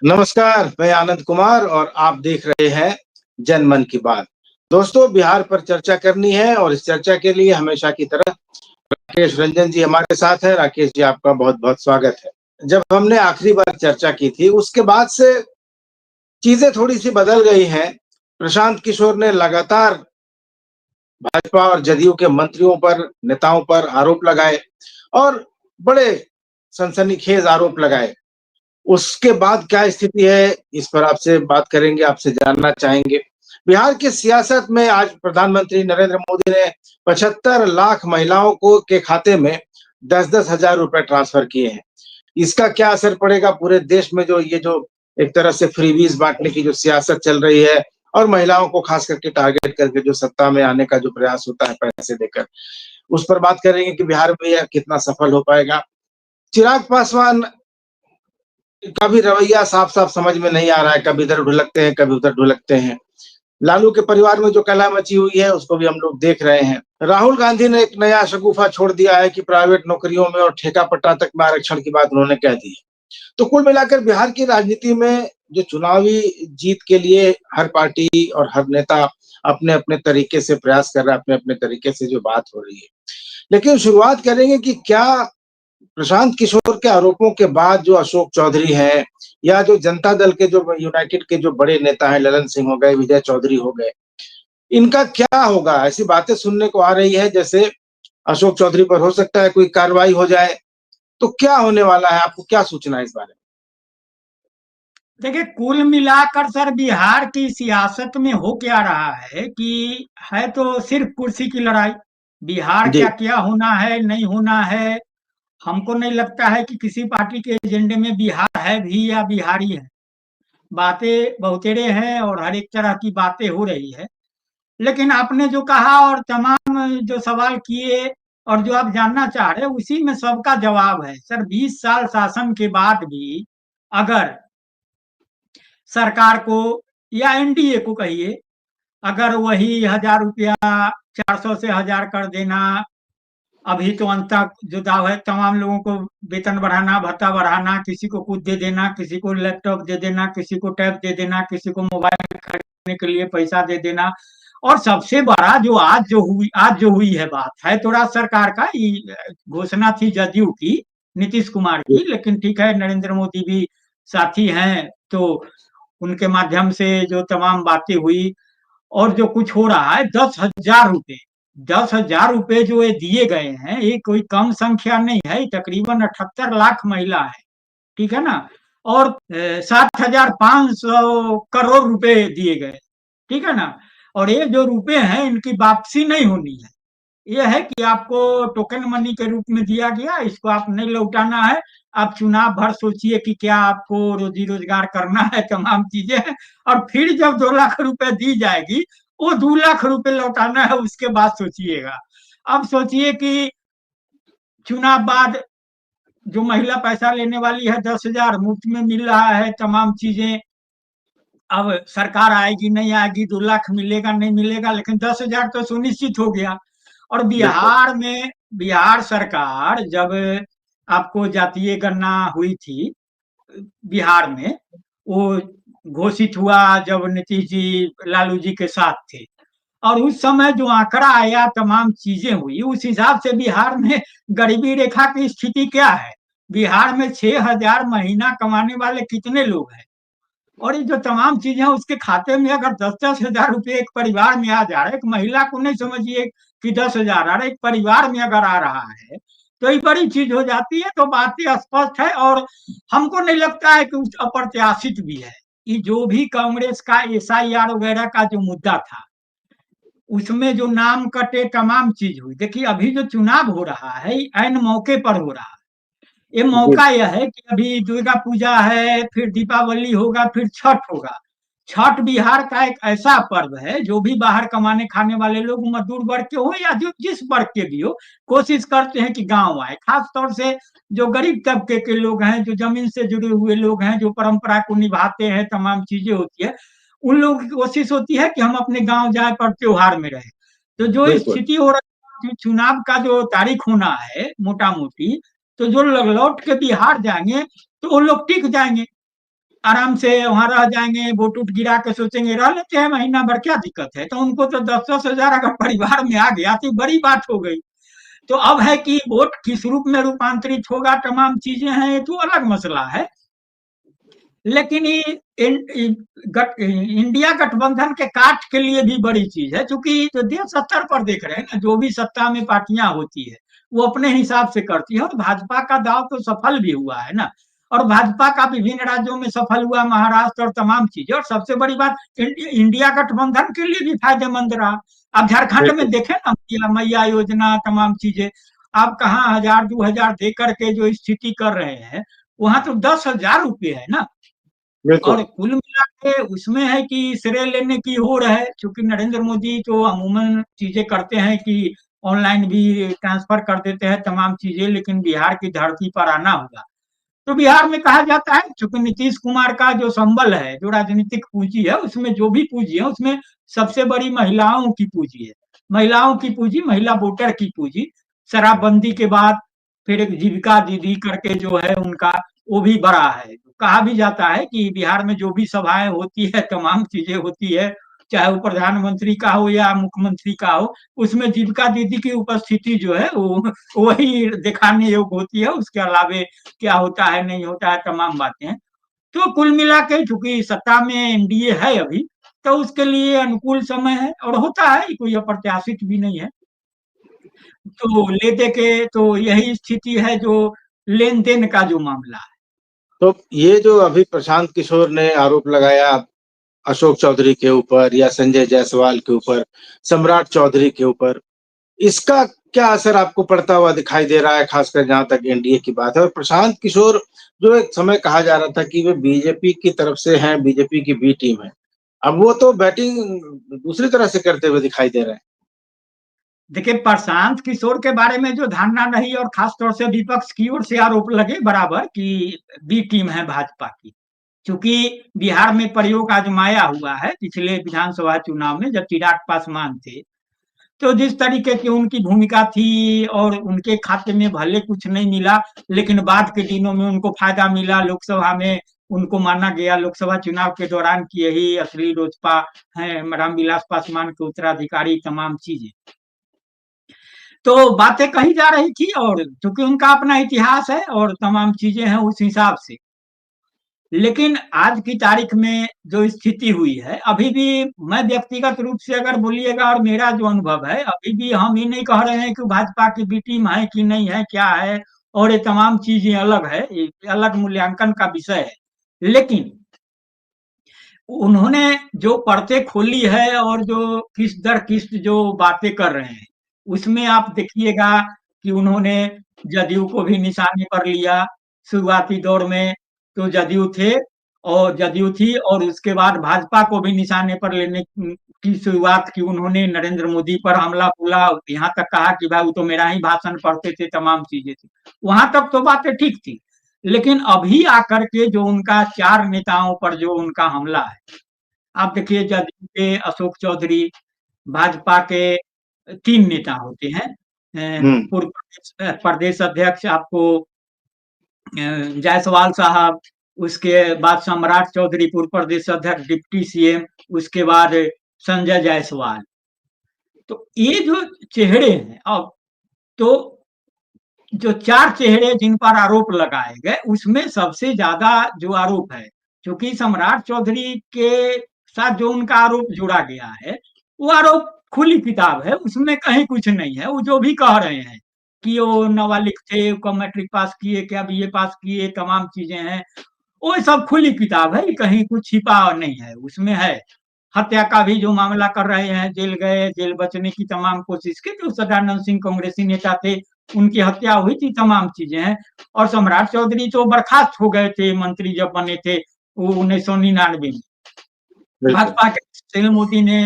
नमस्कार, मैं आनंद कुमार और आप देख रहे हैं जनमन की बात। दोस्तों, बिहार पर चर्चा करनी है और इस चर्चा के लिए हमेशा की तरह राकेश रंजन जी हमारे साथ हैं। राकेश जी, आपका बहुत-बहुत स्वागत है। जब हमने आखिरी बार चर्चा की थी, उसके बाद से चीज़ें थोड़ी-सी बदल गई हैं। प्रशांत किशोर ने लगातार भाजपा और जदयू के मंत्रियों पर, नेताओं पर आरोप लगाए और बड़े सनसनीखेज़ आरोप लगाए। उसके बाद क्या स्थिति है, इस पर आपसे बात करेंगे, आपसे जानना चाहेंगे। बिहार की सियासत में आज प्रधानमंत्री नरेंद्र मोदी ने 75 लाख महिलाओं को के खाते में 10-10 हज़ार रुपए ट्रांसफर किए हैं। इसका क्या असर पड़ेगा पूरे देश में, जो ये जो एक तरह से फ्रीबीज़ बाँटने की जो सियासत चल रही है और महिलाओं को खास करके टारगेट करके जो सत्ता में आने का जो प्रयास होता है पैसे देकर, उस पर बात करेंगे कि बिहार में यह कितना सफल हो पाएगा। चिराग पासवान का भी रवैया साफ-साफ समझ में नहीं आ रहा है, कभी इधर ढुलकते हैं, कभी उधर ढुलकते हैं। लालू के परिवार में जो कलह मची हुई है, उसको भी हम लोग देख रहे हैं। राहुल गांधी ने एक नया शगुफा छोड़ दिया है कि प्राइवेट नौकरियों में और ठेका-पट्टा तक में आरक्षण की बात उन्होंने कह दी है। तो कुल मिलाकर बिहार की राजनीति में जो चुनावी जीत के लिए हर पार्टी और हर नेता अपने-अपने तरीके से प्रयास कर रहा है, अपने-अपने तरीके से जो बात हो रही है। लेकिन शुरुआत करेंगे कि क्या प्रशांत किशोर के आरोपों के बाद जो अशोक चौधरी हैं या जो जनता दल के जो यूनाइटेड के जो बड़े नेता हैं, ललन सिंह हो गए, विजय चौधरी हो गए, इनका क्या होगा? ऐसी बातें सुनने को आ रही है जैसे अशोक चौधरी पर हो सकता है कोई कार्रवाई हो जाए। तो क्या होने वाला है? आपको क्या सूचना है इस बारे में? देखिए, कुल मिलाकर सर बिहार की सियासत में हो क्या रहा है कि है तो सिर्फ कुर्सी की लड़ाई। बिहार जी, क्या क्या होना है नहीं होना है, हमको नहीं लगता है कि किसी पार्टी के एजेंडे में बिहार है भी या बिहारी है। बातें बहुतेरे हैं और हर एक तरह की बातें हो रही है। लेकिन आपने जो कहा और तमाम जो सवाल किए और जो आप जानना चाह रहे हैं उसी में सबका जवाब है सर। 20 साल शासन के बाद भी अगर सरकार को या एनडीए को कहिए, अगर वही 1,000 रुपया 400 से 1,000 कर देना, अभी तो अंत तक जो दाव है तमाम लोगों को वेतन बढ़ाना, भत्ता बढ़ाना, किसी को कुछ दे देना, किसी को लैपटॉप दे देना, किसी को टैब दे देना, किसी को मोबाइल खरीदने के लिए पैसा दे देना। और सबसे बड़ा जो आज जो हुई है बात है तो राज्य सरकार का घोषणा थी जदयू की, नीतीश कुमार जी, की, लेकिन ठीक है नरेंद्र मोदी भी साथी हैं तो उनके माध्यम से जो तमाम बातें हुई और जो कुछ हो रहा है। 10,000 रुपए, 10,000 रुपए जो ये दिए गए हैं, ये कोई कम संख्या नहीं है, तकरीबन 78 लाख महिला है, ठीक है ना। और 7,500 करोड़ रुपए दिए गए, ठीक है ना। और ये जो रुपए हैं इनकी वापसी नहीं होनी है। ये है कि आपको टोकन मनी के रूप में दिया गया, इसको आप नहीं लौटाना है। आप चुनाव भर सोचिए कि क्या आपको रोजी रोजगार करना है, तमाम चीजें हैं। और फिर जब 2 लाख रुपए दी जाएगी, वो 2 लाख रुपए लौटाना है, उसके बाद सोचिएगा। अब सोचिए कि चुनाव बाद जो महिला पैसा लेने वाली है, 10,000 मुफ्त में मिल रहा है तमाम चीजें। अब सरकार आएगी नहीं आएगी, 2 लाख मिलेगा नहीं मिलेगा, लेकिन 10,000 तो सुनिश्चित हो गया। और बिल्कुल। बिहार में बिहार सरकार जब आपको जातीय गणना हुई थी बिहार में, वो घोषित हुआ जब नीतीश जी लालू जी के साथ थे, और उस समय जो आंकड़ा आया तमाम चीजें हुई उस हिसाब से बिहार में गरीबी रेखा की स्थिति क्या है। बिहार में 6,000 महीना कमाने वाले कितने लोग हैं, और ये जो तमाम चीजें हैं उसके खाते में अगर 10-10 हजार रुपये एक परिवार में आ जा रहा है, एक महिला को नहीं समझिए कि 10,000 आ रहा है, एक परिवार में अगर आ रहा है तो ये बड़ी चीज हो जाती है। तो बातें स्पष्ट है और हमको नहीं लगता है कि अप्रत्याशित भी है। ये जो भी कांग्रेस का एसआईआर वगैरह का जो मुद्दा था, उसमें जो नाम कटे तमाम चीज हुई। देखिए, अभी जो चुनाव हो रहा है ऐन मौके पर हो रहा है। ये जी, मौका यह है कि अभी दुर्गा पूजा है, फिर दीपावली होगा, फिर छठ होगा। छठ बिहार का एक ऐसा पर्व है, जो भी बाहर कमाने खाने वाले लोग मजदूर वर्ग के हो या जो जिस वर्ग के भी हो, कोशिश करते हैं कि गांव आए। खास तौर से जो गरीब तबके के लोग हैं, जो जमीन से जुड़े हुए लोग हैं, जो परंपरा को निभाते हैं, तमाम चीजें होती है, उन लोगों की कोशिश होती है कि हम अपने गांव जाए पर त्योहार में रहे। तो जो बिल्कुल। स्थिति हो रही है, चुनाव का जो तारीख होना है मोटा मोटी, तो जो लौट के बिहार जाएंगे तो वो लोग टिक जाएंगे। आराम से वहां रह जाएंगे, वोट उठ गिरा के सोचेंगे रह लेते हैं महीना भर, क्या दिक्कत है। तो उनको तो 10-10 हजार अगर परिवार में आ गया तो बड़ी बात हो गई। तो अब है कि वोट किस रूप में रूपांतरित होगा, तमाम चीजें हैं, ये तो अलग मसला है। लेकिन ये इंडिया गठबंधन के काट के लिए भी बड़ी चीज है, क्योंकि जो देश स्तर पर देख रहे हैं ना, जो भी सत्ता में पार्टियां होती है वो अपने हिसाब से करती है, और भाजपा का दाव तो सफल भी हुआ है ना। और भाजपा का विभिन्न राज्यों में सफल हुआ, महाराष्ट्र और तमाम चीजें। और सबसे बड़ी बात, इंडिया गठबंधन के लिए भी फायदेमंद रहा। अब झारखंड में देखें ना, मैया योजना, तमाम चीजें, आप कहाँ 1000-2000 दे करके जो स्थिति कर रहे हैं, वहां तो 10,000 रुपये है ना। और कुल मिला के उसमें है कि श्रेय लेने की होड़ है, क्योंकि नरेंद्र मोदी तो अमूमन चीजें करते हैं कि ऑनलाइन भी ट्रांसफर कर देते हैं तमाम चीजें, लेकिन बिहार की धरती पर आना होगा। तो बिहार में कहा जाता है, चूंकि नीतीश कुमार का जो संबल है, जो राजनीतिक पूंजी है, उसमें जो भी पूंजी है, उसमें सबसे बड़ी महिलाओं की पूंजी है। महिलाओं की पूंजी, महिला वोटर की पूंजी, शराबबंदी के बाद फिर एक जीविका दीदी करके जो है उनका, वो भी बड़ा है। कहा भी जाता है कि बिहार में जो भी सभाएं होती है, तमाम चीजें होती है, चाहे वो प्रधानमंत्री का हो या मुख्यमंत्री का हो, उसमें जीविका दीदी की उपस्थिति जो है वो वही दिखाने योग्य होती है। उसके अलावे क्या होता है नहीं होता है, तमाम बातें हैं। तो कुल मिला के चूंकि सत्ता में एनडीए है अभी, तो उसके लिए अनुकूल समय है, और होता है, कोई अप्रत्याशित भी नहीं है। तो ले दे के तो यही स्थिति है जो लेन देन का जो मामला है। तो ये जो अभी प्रशांत किशोर ने आरोप लगाया अशोक चौधरी के ऊपर या संजय जायसवाल के ऊपर, सम्राट चौधरी के ऊपर, इसका क्या असर आपको पड़ता हुआ दिखाई दे रहा है, खासकर जहां तक एनडीए की बात है? और प्रशांत किशोर, जो एक समय कहा जा रहा था कि वे बीजेपी की तरफ से हैं, बीजेपी की बी टीम है, अब वो तो बैटिंग दूसरी तरह से करते हुए दिखाई दे रहे हैं। देखिए, प्रशांत किशोर के बारे में जो धारणा रही, और खासतौर से विपक्ष की ओर से आरोप लगे बराबर कि बी टीम है भाजपा की, क्योंकि बिहार में प्रयोग आजमाया हुआ है पिछले विधानसभा चुनाव में, जब चिराग पासवान थे। तो जिस तरीके की उनकी भूमिका थी, और उनके खाते में भले कुछ नहीं मिला, लेकिन बाद के दिनों में उनको फायदा मिला, लोकसभा में उनको माना गया लोकसभा चुनाव के दौरान की यही असली लोजपा है, रामविलास पासवान के उत्तराधिकारी, तमाम चीजें। तो बातें कही जा रही थी, और चूंकि उनका अपना इतिहास है और तमाम चीजें हैं उस हिसाब से। लेकिन आज की तारीख में जो स्थिति हुई है, अभी भी मैं व्यक्तिगत रूप से अगर बोलिएगा, और मेरा जो अनुभव है, अभी भी हम ये नहीं कह रहे हैं कि भाजपा की बी टीम है कि नहीं है, क्या है, और ये तमाम चीजें अलग है, ये अलग मूल्यांकन का विषय है। लेकिन उन्होंने जो परतें खोली है, और जो किस्त दर किस्त जो बातें कर रहे हैं, उसमें आप देखिएगा कि उन्होंने जदयू को भी निशाने पर लिया। शुरुआती दौर में तो जदयू थे, और जदयू थी, और उसके बाद भाजपा को भी निशाने पर लेने की शुरुआत की उन्होंने। नरेंद्र मोदी पर हमला बोला, यहाँ तक कहा कि भाई वो तो मेरा ही भाषण पढ़ते थे, तमाम चीजें थी। वहां तक तो बातें ठीक थी। लेकिन अभी आकर के जो उनका 4 नेताओं पर जो उनका हमला है, आप देखिए, जदयू के अशोक चौधरी, भाजपा के 3 नेता होते हैं, पूर्व प्रदेश अध्यक्ष आपको जायसवाल साहब, उसके बाद सम्राट चौधरी पूर्व प्रदेश अध्यक्ष डिप्टी सीएम, उसके बाद संजय जायसवाल। तो ये जो चेहरे हैं, अब तो जो 4 चेहरे जिन पर आरोप लगाए गए, उसमें सबसे ज्यादा जो आरोप है, क्योंकि सम्राट चौधरी के साथ जो उनका आरोप जुड़ा गया है, वो आरोप खुली किताब है, उसमें कहीं कुछ नहीं है। वो जो भी कह रहे हैं कि वो नाबालिग थे, वो मैट्रिक पास किए, क्या बीए पास किए, तमाम चीजें हैं, वो सब खुली किताब है, कहीं कुछ छिपा नहीं है उसमें है। हत्या का भी जो मामला कर रहे हैं, जेल गए, जेल बचने की तमाम कोशिश की, जो सदानंद सिंह कांग्रेसी नेता थे, उनकी हत्या हुई थी, तमाम चीजें हैं। और सम्राट चौधरी तो बर्खास्त हो गए थे, मंत्री जब बने थे वो 1999 में। भाजपा के सुशील मोदी ने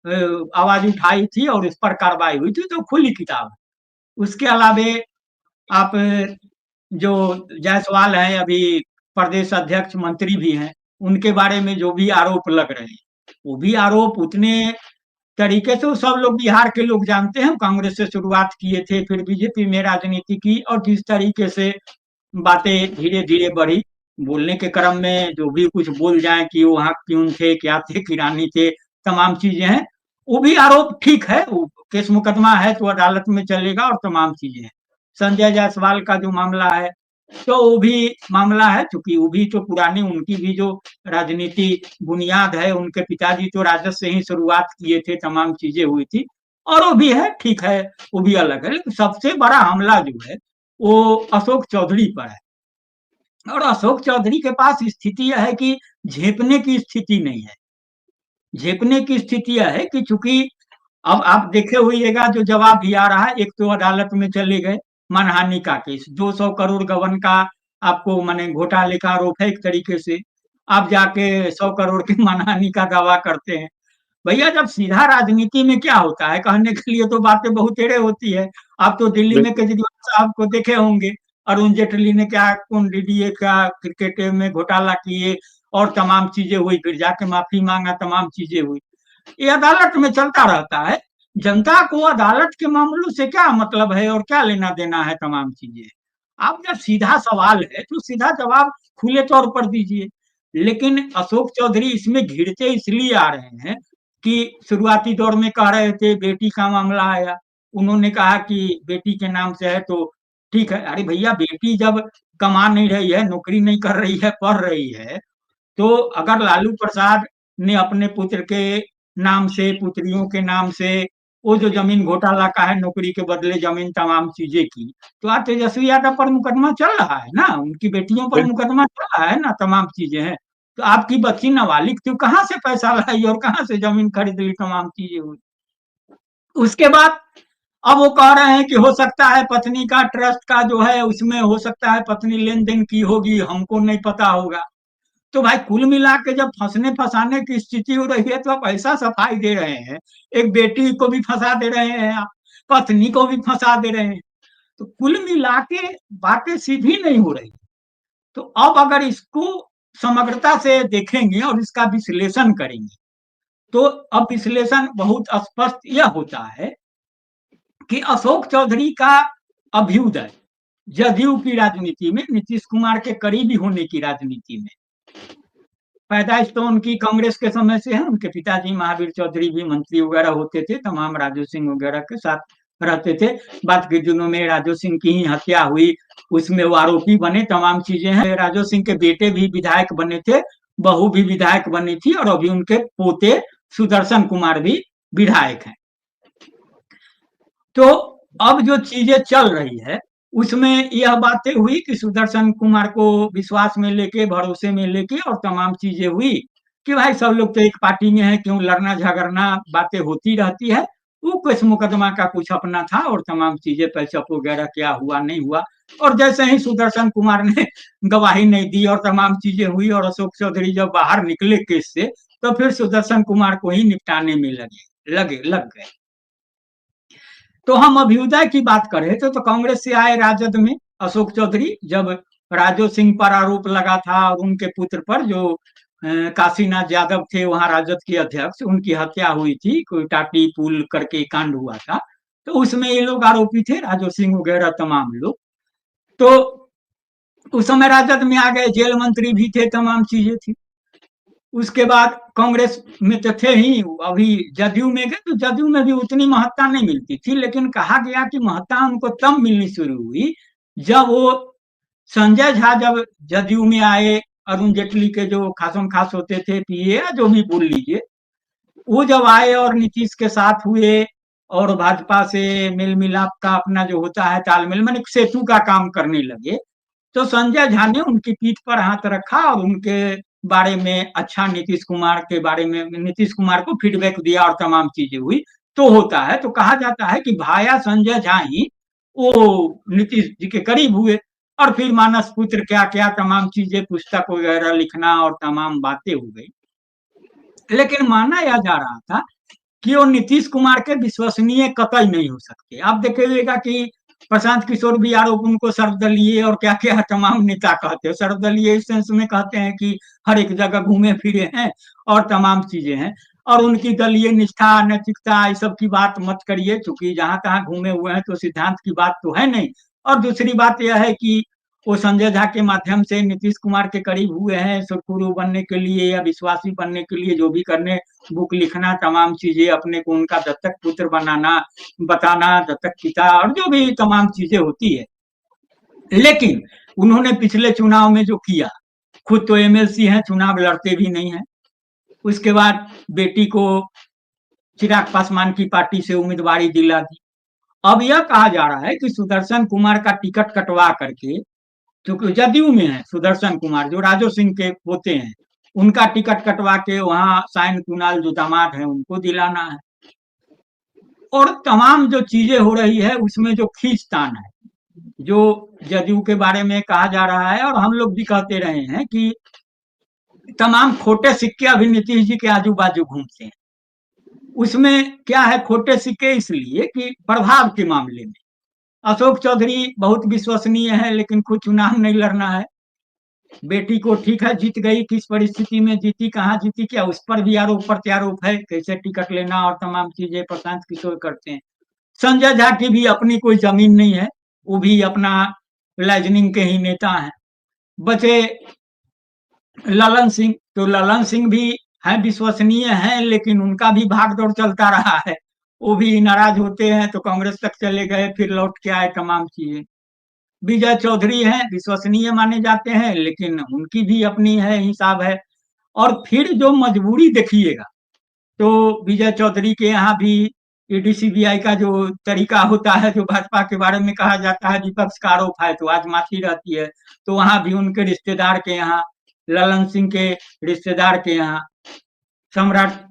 आवाज उठाई थी, और इस पर कार्रवाई हुई थी, तो खुली किताब। उसके अलावे आप जो जायसवाल है, अभी प्रदेश अध्यक्ष मंत्री भी हैं, उनके बारे में जो भी आरोप लग रहे हैं, वो भी आरोप उतने तरीके से सब लोग बिहार के लोग जानते हैं। कांग्रेस से शुरुआत किए थे, फिर बीजेपी में राजनीति की, और जिस तरीके से बातें धीरे धीरे बढ़ी, बोलने के क्रम में जो भी कुछ बोल जाए कि वहाँ क्यों थे, क्या थे, किरानी थे, तमाम चीजें हैं, वो भी आरोप ठीक है, वो केस मुकदमा है तो अदालत में चलेगा और तमाम चीजें हैं। संजय जायसवाल का जो मामला है तो वो भी मामला है, चूंकि वो भी तो पुरानी, उनकी भी जो राजनीति बुनियाद है, उनके पिताजी तो राजद से ही शुरुआत किए थे, तमाम चीजें हुई थी, और वो भी है, ठीक है, वो भी अलग है। लेकिन सबसे बड़ा हमला जो है वो अशोक चौधरी पर है, और अशोक चौधरी के पास स्थिति यह है कि झेपने की स्थिति नहीं है। झेपने की स्थिति यह है कि चूंकि अब आप देखे होइएगा जो जवाब भी आ रहा है, एक तो अदालत में चले गए मानहानि का केस, 200 करोड़ गबन का आपको माने घोटाले का आरोप है एक तरीके से, आप जाके 100 करोड़ की मानहानि का दावा करते हैं। भैया जब सीधा राजनीति में क्या होता है, कहने के लिए तो बातें बहुत टेढ़े होती है। आप तो दिल्ली में केजरीवाल साहब को देखे होंगे, अरुण जेटली ने क्या कौन डीडीए का क्रिकेट में घोटाला किए और तमाम चीजें हुई, फिर जाके माफी मांगा, तमाम चीजें हुई। ये अदालत में चलता रहता है। जनता को अदालत के मामलों से क्या मतलब है और क्या लेना देना है, तमाम चीजें। आप जब सीधा सवाल है तो सीधा जवाब खुले तौर पर दीजिए। लेकिन अशोक चौधरी इसमें घिरते इसलिए आ रहे हैं कि शुरुआती दौर में कह रहे थे बेटी का मामला आया, उन्होंने कहा कि बेटी के नाम से है तो ठीक है। अरे भैया बेटी जब कमा नहीं रही है, नौकरी नहीं कर रही है, पढ़ रही है, तो अगर लालू प्रसाद ने अपने पुत्र के नाम से, पुत्रियों के नाम से, वो जो जमीन घोटाला का है, नौकरी के बदले जमीन, तमाम चीजें की, तो आज तेजस्वी यादव पर मुकदमा चल रहा है ना, उनकी बेटियों पर मुकदमा चल रहा है ना, तमाम चीजें हैं। तो आपकी बच्ची नाबालिग थी, कहाँ से पैसा लाई और कहाँ से जमीन खरीद ली, तमाम चीजें हुई। उसके बाद अब वो कह रहे हैं कि हो सकता है पत्नी का ट्रस्ट का जो है उसमें हो सकता है पत्नी लेन देन की होगी, हमको नहीं पता होगा। तो भाई कुल मिला के जब फंसने फंसाने की स्थिति हो रही है तो आप ऐसा सफाई दे रहे हैं, एक बेटी को भी फंसा दे रहे हैं आप, पत्नी को भी फंसा दे रहे हैं, तो कुल मिला के बातें सीधी नहीं हो रही। तो अब अगर इसको समग्रता से देखेंगे और इसका विश्लेषण करेंगे तो अब विश्लेषण बहुत स्पष्ट यह होता है कि अशोक चौधरी का अभ्युदय जदयू की राजनीति में, नीतीश कुमार के करीबी होने की राजनीति में, पैदाइश तो उनकी कांग्रेस के समय से है, उनके पिताजी महावीर चौधरी भी मंत्री वगैरह होते थे, तमाम राजू सिंह वगैरह के साथ रहते थे। बाद के दिनों में राजू सिंह की ही हत्या हुई, उसमें वो आरोपी बने, तमाम चीजें हैं। राजू सिंह के बेटे भी विधायक बने थे, बहू भी विधायक बनी थी, और अभी उनके पोते सुदर्शन कुमार भी विधायक हैं। तो अब जो चीजें चल रही है उसमें यह बातें हुई कि सुदर्शन कुमार को विश्वास में लेके, भरोसे में लेके, और तमाम चीजें हुई कि भाई सब लोग तो एक पार्टी में है, क्यों लड़ना झगड़ना, बातें होती रहती है। वो केस मुकदमा का कुछ अपना था और तमाम चीजें, पैचअप वगैरह क्या हुआ नहीं हुआ, और जैसे ही सुदर्शन कुमार ने गवाही नहीं दी और तमाम चीजें हुई और अशोक चौधरी जब बाहर निकले केस से, तो फिर सुदर्शन कुमार को ही निपटाने में लग गए। तो हम अभ्युदय की बात कर रहे थे, तो कांग्रेस से आए राजद में अशोक चौधरी, जब राजो सिंह पर आरोप लगा था और उनके पुत्र पर जो काशीनाथ यादव थे वहां राजद के अध्यक्ष, उनकी हत्या हुई थी, कोई टाटी पुल करके कांड हुआ था, तो उसमें ये लोग आरोपी थे, राजो सिंह वगैरह तमाम लोग। तो उस समय राजद में आ गए, जेल मंत्री भी थे, तमाम चीजें थी। उसके बाद कांग्रेस में तो थे ही, अभी जदयू में गए तो जदयू में भी उतनी महत्ता नहीं मिलती थी, लेकिन कहा गया कि महत्ता उनको तब मिलनी शुरू हुई जब वो संजय झा जब जदयू में आए, अरुण जेटली के जो खासम खास होते थे, पीए जो भी बोल लीजिए, वो जब आए और नीतीश के साथ हुए और भाजपा से मेल मिलाप का अपना जो होता है तालमेल, मैंने सेतु का काम करने लगे, तो संजय झा ने उनकी पीठ पर हाथ रखा और उनके बारे में अच्छा, नीतीश कुमार के बारे में नीतीश कुमार को फीडबैक दिया और तमाम चीजें हुई। तो होता है, तो कहा जाता है कि भाया संजय झा ही वो नीतीश जी के करीब हुए, और फिर मानस पुत्र क्या क्या तमाम चीजें, पुस्तक वगैरह लिखना और तमाम बातें हो गई। लेकिन माना यह जा रहा था कि वो नीतीश कुमार के विश्वसनीय कतई नहीं हो सकते। आप देखिएगा कि प्रशांत किशोर भी आरोप उनको सर्वदलीय और क्या क्या तमाम नेता कहते हैं। सर्वदलीय इस सेंस में कहते हैं कि हर एक जगह घूमे फिरे हैं और तमाम चीजें हैं, और उनकी दलीय निष्ठा, नैतिकता, इस सब की बात मत करिए, क्योंकि जहां तहां घूमे हुए हैं तो सिद्धांत की बात तो है नहीं। और दूसरी बात यह है कि वो संजय झा के माध्यम से नीतीश कुमार के करीब हुए हैं, सुरखुरू बनने के लिए या विश्वासी बनने के लिए, जो भी करने, बुक लिखना, तमाम चीजें, अपने को उनका दत्तक पुत्र बनाना, बताना, दत्तक पिता, और जो भी तमाम चीजें होती है। लेकिन उन्होंने पिछले चुनाव में जो किया, खुद तो एमएलसी हैं, चुनाव लड़ते भी नहीं है, उसके बाद बेटी को चिराग पासवान की पार्टी से उम्मीदवारी दिला दी। अब यह कहा जा रहा है कि सुदर्शन कुमार का टिकट कटवा करके, क्योंकि जदयू में है सुदर्शन कुमार, जो राजो सिंह के पोते हैं, उनका टिकट कटवा के वहां साइन कुणाल जो दामाद है उनको दिलाना है। और तमाम जो चीजें हो रही है उसमें जो खींचतान है, जो जदयू के बारे में कहा जा रहा है, और हम लोग भी कहते रहे हैं कि तमाम खोटे सिक्के अभी नीतीश जी के आजू बाजू घूमते हैं। उसमें क्या है, खोटे सिक्के इसलिए कि प्रभाव के मामले में अशोक चौधरी बहुत विश्वसनीय है, लेकिन कुछ चुनाव नहीं लड़ना है। बेटी को ठीक है जीत गई, किस परिस्थिति में जीती, कहाँ जीती, क्या उस पर भी आरोप प्रत्यारोप है, कैसे टिकट लेना और तमाम चीजें प्रशांत किशोर करते हैं। संजय झा की भी अपनी कोई जमीन नहीं है, वो भी अपना लाइजनिंग के ही नेता हैं। बचे ललन सिंह, तो ललन सिंह भी है, विश्वसनीय हैं, लेकिन उनका भी भागदौड़ चलता रहा है। वो भी नाराज होते हैं तो कांग्रेस तक चले गए, फिर लौट के आए, तमाम चीजें। विजय चौधरी हैं, विश्वसनीय माने जाते हैं, लेकिन उनकी भी अपनी है, हिसाब है। और फिर जो मजबूरी देखिएगा, तो विजय चौधरी के यहाँ भी ईडी सीबीआई का जो तरीका होता है, जो भाजपा के बारे में कहा जाता है विपक्ष का आरोप है तो आज माफी रहती है, तो वहां भी उनके रिश्तेदार के यहाँ, ललन सिंह के रिश्तेदार के यहाँ सम्राट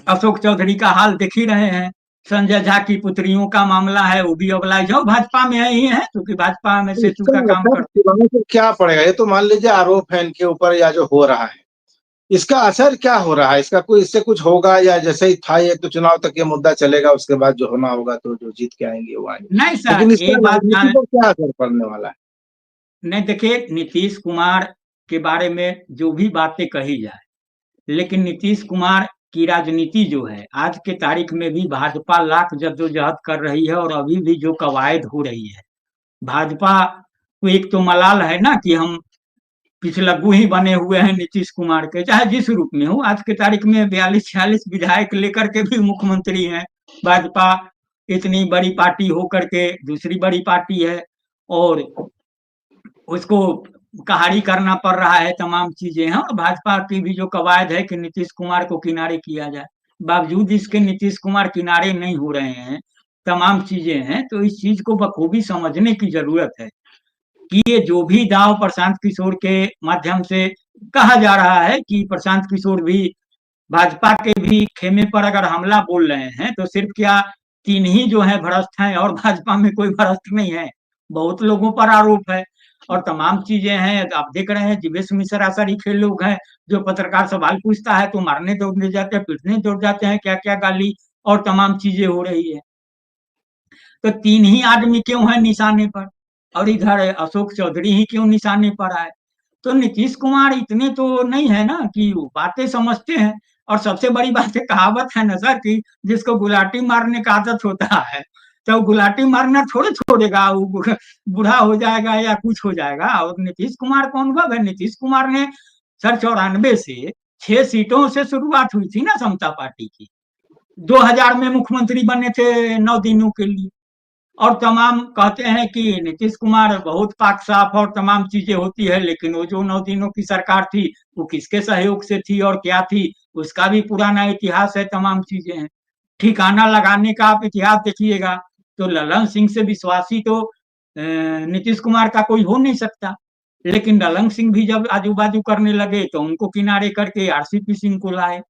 अशोक चौधरी का हाल देख ही रहे हैं। संजय झा की पुत्रियों का मामला है, वो भी अबलाइज हो, भाजपा में ही है, क्योंकि भाजपा में सेतु का काम करते हैं। क्या पड़ेगा, ये तो मान लीजिए आरोप है इनके ऊपर या जो हो रहा है, इसका असर क्या हो रहा है, इसका कोई इससे कुछ होगा, या जैसे ही था ये तो चुनाव तक ये मुद्दा चलेगा, उसके बाद जो होना होगा तो जो जीत के आएंगे वो आएंगे। नहीं सर, लेकिन इसका राजनीति पर क्या असर पड़ने वाला है? नहीं देखिए, नीतीश कुमार के बारे में जो भी बातें कही जाए, लेकिन नीतीश कुमार की राजनीति जो है आज के तारीख में भी भाजपा लाख जद्दोजहद कर रही है, और अभी भी जो कवायद हो रही है भाजपा को, एक तो मलाल है ना कि हम पिछलग्गू ही बने हुए हैं नीतीश कुमार के, चाहे जिस रूप में हो। आज के तारीख में 42-46 विधायक लेकर के भी मुख्यमंत्री हैं। भाजपा इतनी बड़ी पार्टी होकर के दूसरी बड़ी पार्टी है, और उसको कहाड़ी करना पड़ रहा है, तमाम चीजें हैं। और भाजपा की भी जो कवायद है कि नीतीश कुमार को किनारे किया जाए, बावजूद इसके नीतीश कुमार किनारे नहीं हो रहे हैं, तमाम चीजें हैं। तो इस चीज को बखूबी समझने की जरूरत है कि ये जो भी दाव प्रशांत किशोर के माध्यम से कहा जा रहा है कि प्रशांत किशोर भी भाजपा के भी खेमे पर अगर हमला बोल रहे हैं, तो सिर्फ क्या तीन ही जो है भ्रष्ट हैं, और भाजपा में कोई भ्रष्ट नहीं है, बहुत लोगों पर आरोप है और तमाम चीजें हैं। आप देख रहे हैं जीवेश मिश्रा सरीखे लोग हैं, जो पत्रकार सवाल पूछता है तो मारने दौड़ने जाते हैं, पीटने दौड़ जाते हैं, क्या क्या गाली और तमाम चीजें हो रही है। तो तीन ही आदमी क्यों है निशाने पर, और इधर अशोक चौधरी ही क्यों निशाने पर आए? तो नीतीश कुमार इतने तो नहीं है ना कि वो बातें समझते हैं। और सबसे बड़ी बात है, कहावत है ना सर कि जिसको गुलाटी मारने का आदत होता है तो गुलाटी मारना थोड़े छोड़ेगा, वो बूढ़ा हो जाएगा या कुछ हो जाएगा। और नीतीश कुमार को अनुभव है, नीतीश कुमार ने सर 94 से 6 सीटों से शुरुआत हुई थी ना समता पार्टी की, 2000 में मुख्यमंत्री बने थे 9 दिनों के लिए। और तमाम कहते हैं कि नीतीश कुमार बहुत पाक साफ और तमाम चीजें होती है, लेकिन वो जो 9 दिनों की सरकार थी वो किसके सहयोग से थी और क्या थी, उसका भी पुराना इतिहास है, तमाम चीजें हैं। ठिकाना लगाने का आप इतिहास देखिएगा तो ललन सिंह से विश्वासी तो नीतीश कुमार का कोई हो नहीं सकता, लेकिन ललन सिंह भी जब आजू बाजू करने लगे तो उनको किनारे करके आरसीपी सिंह को लाए।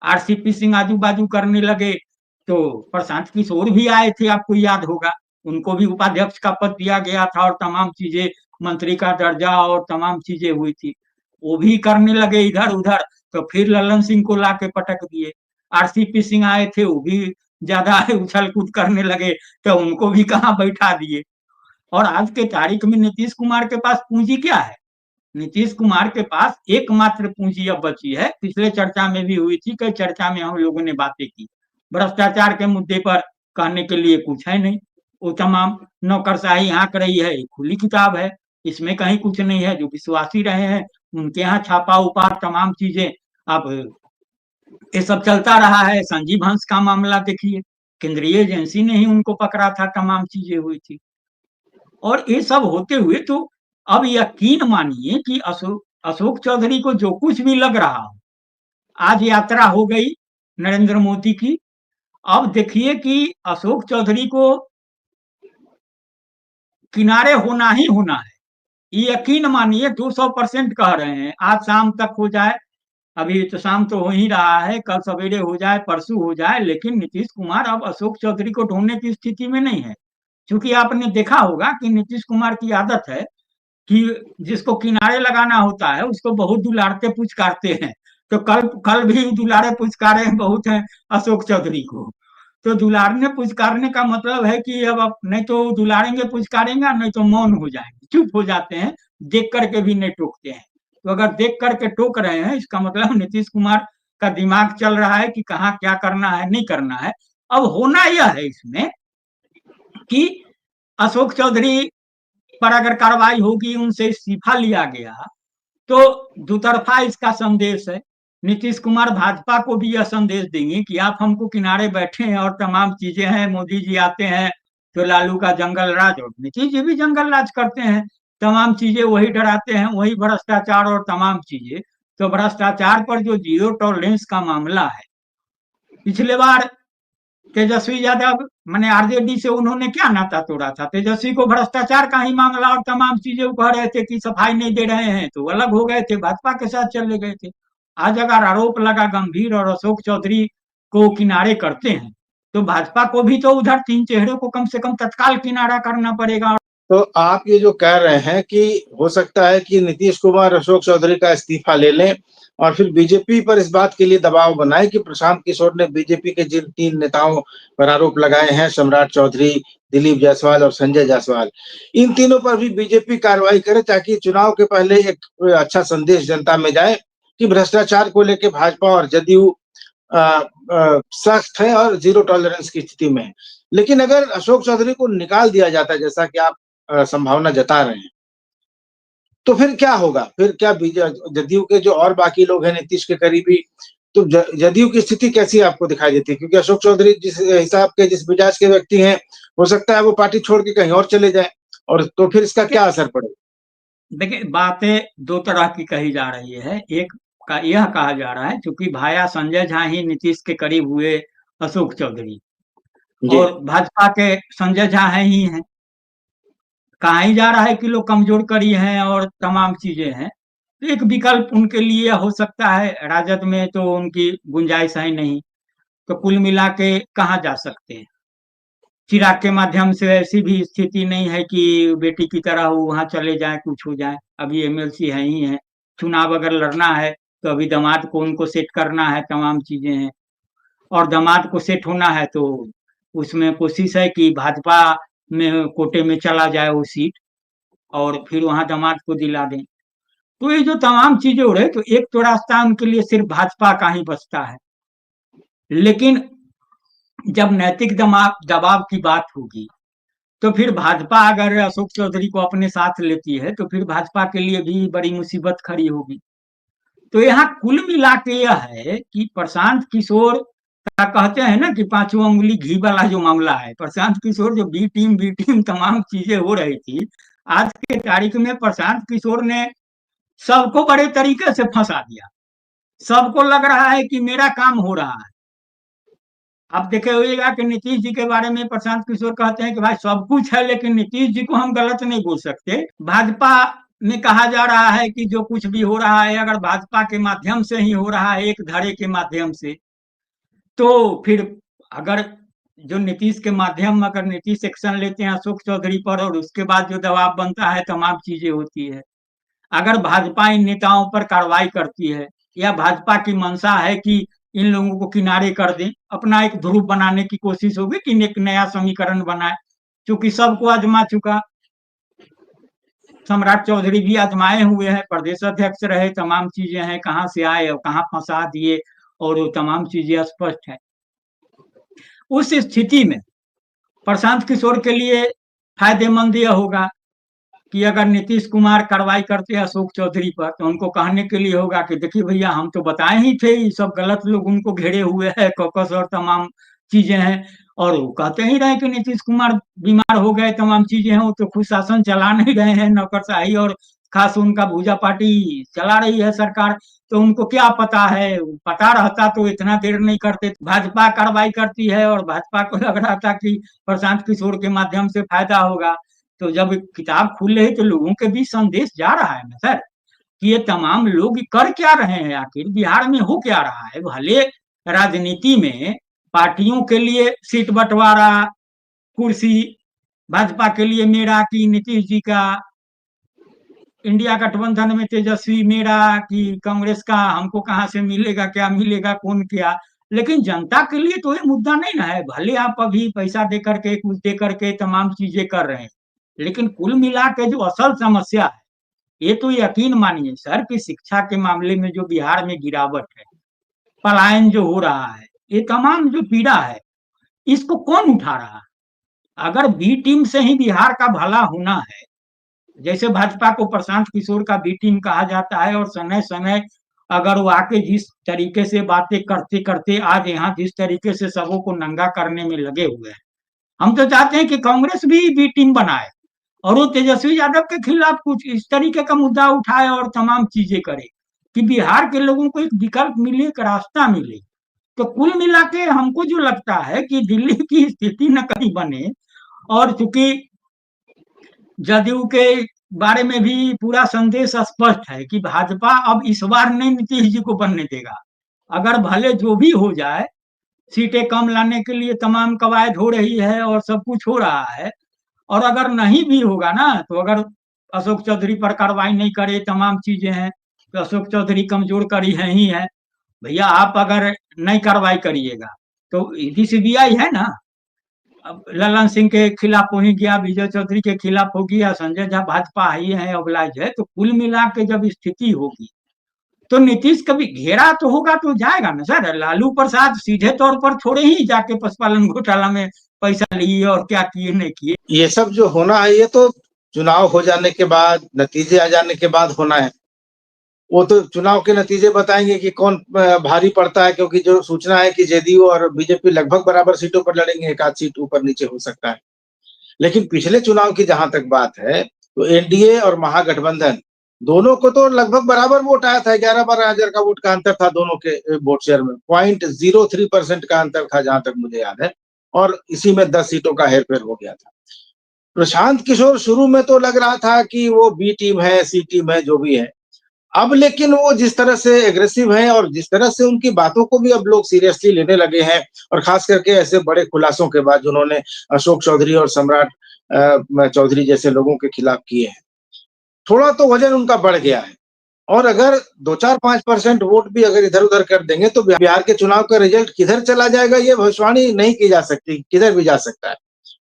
आरसीपी सिंह आजू बाजू करने लगे तो प्रशांत किशोर भी आए थे, आपको याद होगा, उनको भी उपाध्यक्ष का पद दिया गया था और तमाम चीजें, मंत्री का दर्जा और तमाम चीजें हुई थी। वो भी करने लगे इधर उधर, तो फिर ललन सिंह को ला के पटक दिए। आरसीपी सिंह आए थे, वो भी ज्यादा उछल कूद करने लगे तो उनको भी कहाँ बैठा दिए। और आज के तारीख में नीतीश कुमार के पास पूंजी क्या है? नीतीश कुमार के पास एकमात्र पूंजी अब बची है, पिछले चर्चा में भी हुई थी, कई चर्चा में हम लोगों ने बातें की, भ्रष्टाचार के मुद्दे पर कहने के लिए कुछ है नहीं। वो तमाम नौकरशाही हाँक रही है, खुली किताब है, इसमें कहीं कुछ नहीं है। जो विश्वासी रहे हैं उनके यहाँ छापा उपार तमाम चीजें, अब ये सब चलता रहा है। संजीव हंस का मामला देखिए, केंद्रीय एजेंसी ने ही उनको पकड़ा था, तमाम चीजें हुई थी। और ये सब होते हुए तो अब यकीन मानिए कि अशोक चौधरी को जो कुछ भी लग रहा हो, आज यात्रा हो गई नरेंद्र मोदी की, अब देखिए कि अशोक चौधरी को किनारे होना ही होना है। ये यकीन मानिए 200% कह रहे हैं, आज शाम तक हो जाए, अभी तो शाम तो हो ही रहा है, कल सवेरे हो जाए, परसों हो जाए, लेकिन नीतीश कुमार अब अशोक चौधरी को ढूंढने की स्थिति में नहीं है। क्योंकि आपने देखा होगा कि नीतीश कुमार की आदत है कि जिसको किनारे लगाना होता है उसको बहुत दुलारते पुचकारते हैं। तो कल कल भी दुलारे पुचकारे बहुत हैं अशोक चौधरी को। तो दुलारने पुचकारने का मतलब है कि अब नहीं तो दुलारेंगे पुचकारेंगे, नहीं तो मौन हो जाएंगे, चुप हो जाते हैं, देख करके भी नहीं टोकते हैं। तो अगर देख करके टोक रहे हैं, इसका मतलब नीतीश कुमार का दिमाग चल रहा है कि कहाँ क्या करना है, नहीं करना है। अब होना यह है इसमें कि अशोक चौधरी पर अगर कार्रवाई होगी, उनसे इस्तीफा लिया गया, तो दुतरफा इसका संदेश है। नीतीश कुमार भाजपा को भी यह संदेश देंगे कि आप हमको किनारे बैठे हैं और तमाम चीजें हैं, मोदी जी आते हैं तो लालू का जंगल राज, और नीतीश जी भी जंगल राज करते हैं, तमाम चीजें वही डराते हैं, वही भ्रष्टाचार और तमाम चीजें। तो भ्रष्टाचार पर जो जीरो टॉलरेंस का मामला है, पिछले बार तेजस्वी यादव मैंने आरजेडी से उन्होंने क्या नाता तोड़ा था? तेजस्वी को भ्रष्टाचार का ही मामला और तमाम चीजें कह रहे थे कि सफाई नहीं दे रहे हैं, तो अलग हो गए थे, भाजपा के साथ चले गए थे। आज अगर आरोप लगा गंभीर और अशोक चौधरी को किनारे करते हैं, तो भाजपा को भी तो उधर तीन चेहरों को कम से कम तत्काल किनारा करना पड़ेगा। तो आप ये जो कह रहे हैं कि हो सकता है कि नीतीश कुमार अशोक चौधरी का इस्तीफा ले लें और फिर बीजेपी पर इस बात के लिए दबाव बनाए कि प्रशांत किशोर ने बीजेपी के जिन 3 नेताओं पर आरोप लगाए हैं, सम्राट चौधरी, दिलीप जायसवाल और संजय जायसवाल, इन तीनों पर भी बीजेपी कार्रवाई करे, ताकि चुनाव के पहले एक अच्छा संदेश जनता में जाए कि भ्रष्टाचार को लेके भाजपा और जदयू सख्त है और जीरो टॉलरेंस की स्थिति में है। लेकिन अगर अशोक चौधरी को निकाल दिया जाता है, जैसा कि आप संभावना जता रहे हैं, तो फिर क्या होगा? फिर क्या जदयू के जो और बाकी लोग हैं नीतीश के करीबी, तो जदयू की स्थिति कैसी आपको दिखाई देती है? क्योंकि अशोक चौधरी जिस हिसाब के, जिस मिजाज के व्यक्ति हैं, हो सकता है वो पार्टी छोड़ के कहीं और चले जाए, और तो फिर इसका क्या असर पड़ेगा? देखिए, बातें दो तरह की कही जा रही है। एक का यह कहा जा रहा है क्योंकि भाया संजय झा ही नीतीश के करीब हुए अशोक चौधरी, जी। और भाजपा के संजय झा है ही हैं, कहा ही जा रहा है कि लोग कमजोर करी हैं और तमाम चीजें हैं। तो एक विकल्प उनके लिए हो सकता है, राजद में तो उनकी गुंजाइश है नहीं, तो कुल मिला के कहाँ जा सकते हैं। चिराग के माध्यम से ऐसी भी स्थिति नहीं है कि बेटी की तरह वो वहां चले जाए, कुछ हो जाए, अभी एमएलसी है ही है। चुनाव अगर लड़ना है तो अभी दामाद को उनको सेट करना है, तमाम चीजें हैं, और दामाद को सेट होना है तो उसमें कोशिश है कि भाजपा में कोटे में चला जाए वो सीट, और फिर वहां दामाद को दिला दें। तो ये जो तमाम चीजें हो रही, तो एक तो रास्ता उनके लिए सिर्फ भाजपा का ही बचता है। लेकिन जब नैतिक दबाव दबाव की बात होगी, तो फिर भाजपा अगर अशोक चौधरी को अपने साथ लेती है, तो फिर भाजपा के लिए भी बड़ी मुसीबत खड़ी होगी। तो यहाँ कुल मिला के यह है कि प्रशांत किशोर का, कहते हैं ना कि पांचों उंगली घी वाला जो मामला है, प्रशांत किशोर जो बी टीम तमाम चीजें हो रही थी, आज के तारीख में प्रशांत किशोर ने सबको बड़े तरीके से फंसा दिया। सबको लग रहा है कि मेरा काम हो रहा है। आप देखे होइएगा कि नीतीश जी के बारे में प्रशांत किशोर कहते हैं कि भाई सब कुछ है, लेकिन नीतीश जी को हम गलत नहीं बोल सकते। भाजपा में कहा जा रहा है कि जो कुछ भी हो रहा है, अगर भाजपा के माध्यम से ही हो रहा है, एक धड़े के माध्यम से, तो फिर अगर जो नीतीश के माध्यम, अगर नीतीश एक्शन लेते हैं अशोक चौधरी पर, और उसके बाद जो दबाव बनता है, तमाम चीजें होती है। अगर भाजपा इन नेताओं पर कार्रवाई करती है, या भाजपा की मंशा है कि इन लोगों को किनारे कर दें, अपना एक ध्रुव बनाने की कोशिश होगी कि एक नया समीकरण बनाए, क्योंकि सबको आजमा चुका। सम्राट चौधरी भी आजमाए हुए हैं, प्रदेश अध्यक्ष रहे, तमाम चीजें हैं, कहाँ से आए और कहाँ फंसा दिए, और वो तमाम चीजें स्पष्ट है। उस स्थिति में प्रशांत किशोर के लिए फायदेमंद यह होगा कि अगर नीतीश कुमार कार्रवाई करते हैं अशोक चौधरी पर, तो उनको कहने के लिए होगा कि देखिए भैया, हम तो बताए ही थे, ये सब गलत लोग उनको घेरे हुए हैं, कॉकस और तमाम चीजें हैं। और वो कहते ही रहे कि नीतीश कुमार बीमार हो गए, तमाम चीजें हैं, वो तो खुद शासन चला नहीं रहे हैं, नौकरशाही और खास उनका भूजा पार्टी चला रही है सरकार। तो उनको क्या पता है? पता रहता तो इतना देर नहीं करते। भाजपा कार्रवाई करती है और भाजपा को लग रहा था कि प्रशांत किशोर के माध्यम से फायदा होगा। तो जब किताब खुल रही तो लोगों के बीच संदेश जा रहा है ना सर, कि ये तमाम लोग कर क्या रहे हैं, आखिर बिहार में हो क्या रहा है। भले राजनीति में पार्टियों के लिए सीट बंटवारा, कुर्सी, भाजपा के लिए मेरा कि नीतीश जी का, इंडिया गठबंधन में तेजस्वी मेरा कि कांग्रेस का, हमको कहाँ से मिलेगा, क्या मिलेगा, कौन क्या। लेकिन जनता के लिए तो ये मुद्दा नहीं ना है। भले आप अभी पैसा दे करके, कुछ दे करके तमाम चीजें कर रहे हैं, लेकिन कुल मिला के जो असल समस्या है, ये तो यकीन मानिए सर कि शिक्षा के मामले में जो बिहार में गिरावट है, पलायन जो हो रहा है, ये तमाम जो पीड़ा है, इसको कौन उठा रहा है? अगर बी टीम से ही बिहार का भला होना है, जैसे भाजपा को प्रशांत किशोर का बी टीम कहा जाता है, और समय समय अगर वो आके जिस तरीके से बातें करते करते आज यहाँ जिस तरीके से सबों को नंगा करने में लगे हुए हैं, हम तो चाहते हैं कि कांग्रेस भी बी टीम बनाए और वो तेजस्वी यादव के खिलाफ कुछ इस तरीके का मुद्दा उठाए और तमाम चीजें करे कि बिहार के लोगों को एक विकल्प मिले, एक रास्ता मिले। तो कुल मिला के हमको जो लगता है कि दिल्ली की स्थिति न कहीं बने, और चूंकि जदयू के बारे में भी पूरा संदेश स्पष्ट है कि भाजपा अब इस बार नहीं नीतीश जी को बनने देगा। अगर भले जो भी हो जाए, सीटें कम लाने के लिए तमाम कवायद हो रही है और सब कुछ हो रहा है, और अगर नहीं भी होगा ना, तो अगर अशोक चौधरी पर कार्रवाई नहीं करे, तमाम चीजें हैं, तो अशोक चौधरी कमजोर करी है ही है। भैया आप अगर नहीं कार्रवाई करिएगा तो ईडी सीबीआई है ना, अब ललन सिंह के खिलाफ हो ही गया, विजय चौधरी के खिलाफ हो गया, संजय झा भाजपा ही है, ऑब्लाइज है। तो कुल मिला के जब स्थिति होगी तो नीतीश कभी घेरा तो होगा तो जाएगा ना सर। लालू प्रसाद सीधे तौर पर थोड़े ही जाके पशुपालन घोटाला में पैसा लिए और क्या किए नहीं किए। ये सब जो होना है ये तो चुनाव हो जाने के बाद, नतीजे आ जाने के बाद होना है। वो तो चुनाव के नतीजे बताएंगे कि कौन भारी पड़ता है, क्योंकि जो सूचना है कि जेडीयू और बीजेपी लगभग बराबर सीटों पर लड़ेंगे, एक आध सीट ऊपर नीचे हो सकता है। लेकिन पिछले चुनाव की जहां तक बात है, तो एनडीए और महागठबंधन दोनों को तो लगभग बराबर वोट आया था। 11-12 हजार का वोट का अंतर था दोनों के वोट शेयर में। 0.03% का अंतर था जहां तक मुझे याद है, और इसी में 10 सीटों का हेरफेर हो गया था। प्रशांत किशोर शुरू में तो लग रहा था कि वो बी टीम है, सी टीम है, जो भी है। अब लेकिन वो जिस तरह से एग्रेसिव है और जिस तरह से उनकी बातों को भी अब लोग सीरियसली लेने लगे हैं, और खास करके ऐसे बड़े खुलासों के बाद जिन्होंने अशोक चौधरी और सम्राट चौधरी जैसे लोगों के खिलाफ किए हैं, थोड़ा तो वजन उनका बढ़ गया है। और अगर 2-4-5% वोट भी अगर इधर उधर कर देंगे तो बिहार के चुनाव का रिजल्ट किधर चला जाएगा ये भविष्यवाणी नहीं की जा सकती, किधर भी जा सकता है।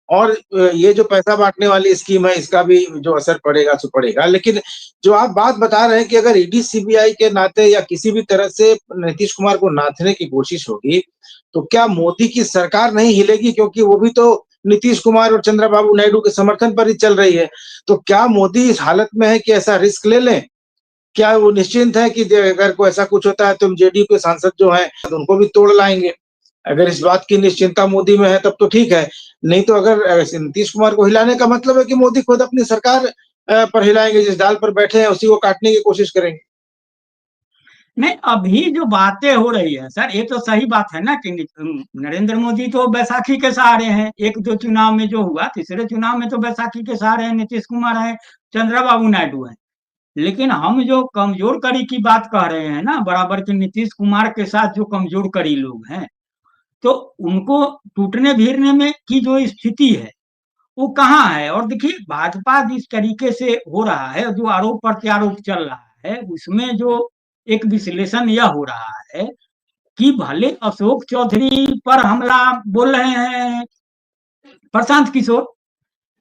और ये जो पैसा बांटने वाली स्कीम है, इसका भी जो असर पड़ेगा सो पड़ेगा। लेकिन जो आप बात बता रहे हैं कि अगर ईडी सीबीआई के नाते या किसी भी तरह से नीतीश कुमार को नाथने की कोशिश होगी, तो क्या मोदी की सरकार नहीं हिलेगी? क्योंकि वो भी तो नीतीश कुमार और चंद्रबाबू नायडू के समर्थन पर ही चल रही है। तो क्या मोदी इस हालत में है कि ऐसा रिस्क ले लें? क्या वो निश्चिंत है कि अगर कोई ऐसा कुछ होता है तो हम जेडीयू के सांसद जो हैं उनको भी तोड़ लाएंगे? अगर इस बात की निश्चिंता मोदी में है तब तो ठीक है। नहीं तो अगर नीतीश कुमार को हिलाने का मतलब है कि मोदी खुद अपनी सरकार पर हिलाएंगे, जिस डाल पर बैठे हैं उसी को काटने की कोशिश करेंगे। नहीं, अभी जो बातें हो रही है सर, ये तो सही बात है ना कि नरेंद्र मोदी तो बैसाखी के सहारे हैं। एक दो चुनाव में जो हुआ, तीसरे चुनाव में तो बैसाखी के सहारे हैं, नीतीश कुमार है, चंद्रबाबू नायडू है। लेकिन हम जो कमजोर कड़ी की बात कह रहे हैं ना, बराबर के नीतीश कुमार के साथ जो कमजोर कड़ी लोग हैं, तो उनको टूटने भीड़ने में की जो स्थिति है वो कहाँ है। और देखिए, भाजपा जिस तरीके से हो रहा है, जो आरोप प्रत्यारोप चल रहा है, उसमें जो एक विश्लेषण यह हो रहा है कि भले अशोक चौधरी पर हमला बोल रहे हैं प्रशांत किशोर,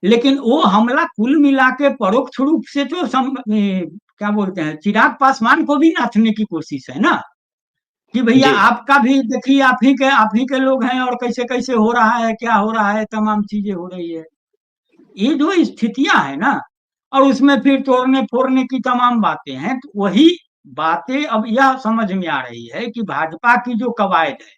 लेकिन वो हमला कुल मिला के परोक्ष रूप से तो क्या बोलते हैं, चिराग पासवान को भी नाथने की कोशिश है ना। कि भैया जी आपका भी देखिए, आप ही के लोग हैं और कैसे कैसे हो रहा है, क्या हो रहा है, तमाम चीजें हो रही है। ये जो स्थितियां है ना, और उसमें फिर तोड़ने फोड़ने की तमाम बातें हैं, तो वही बातें अब यह समझ में आ रही है कि भाजपा की जो कवायद है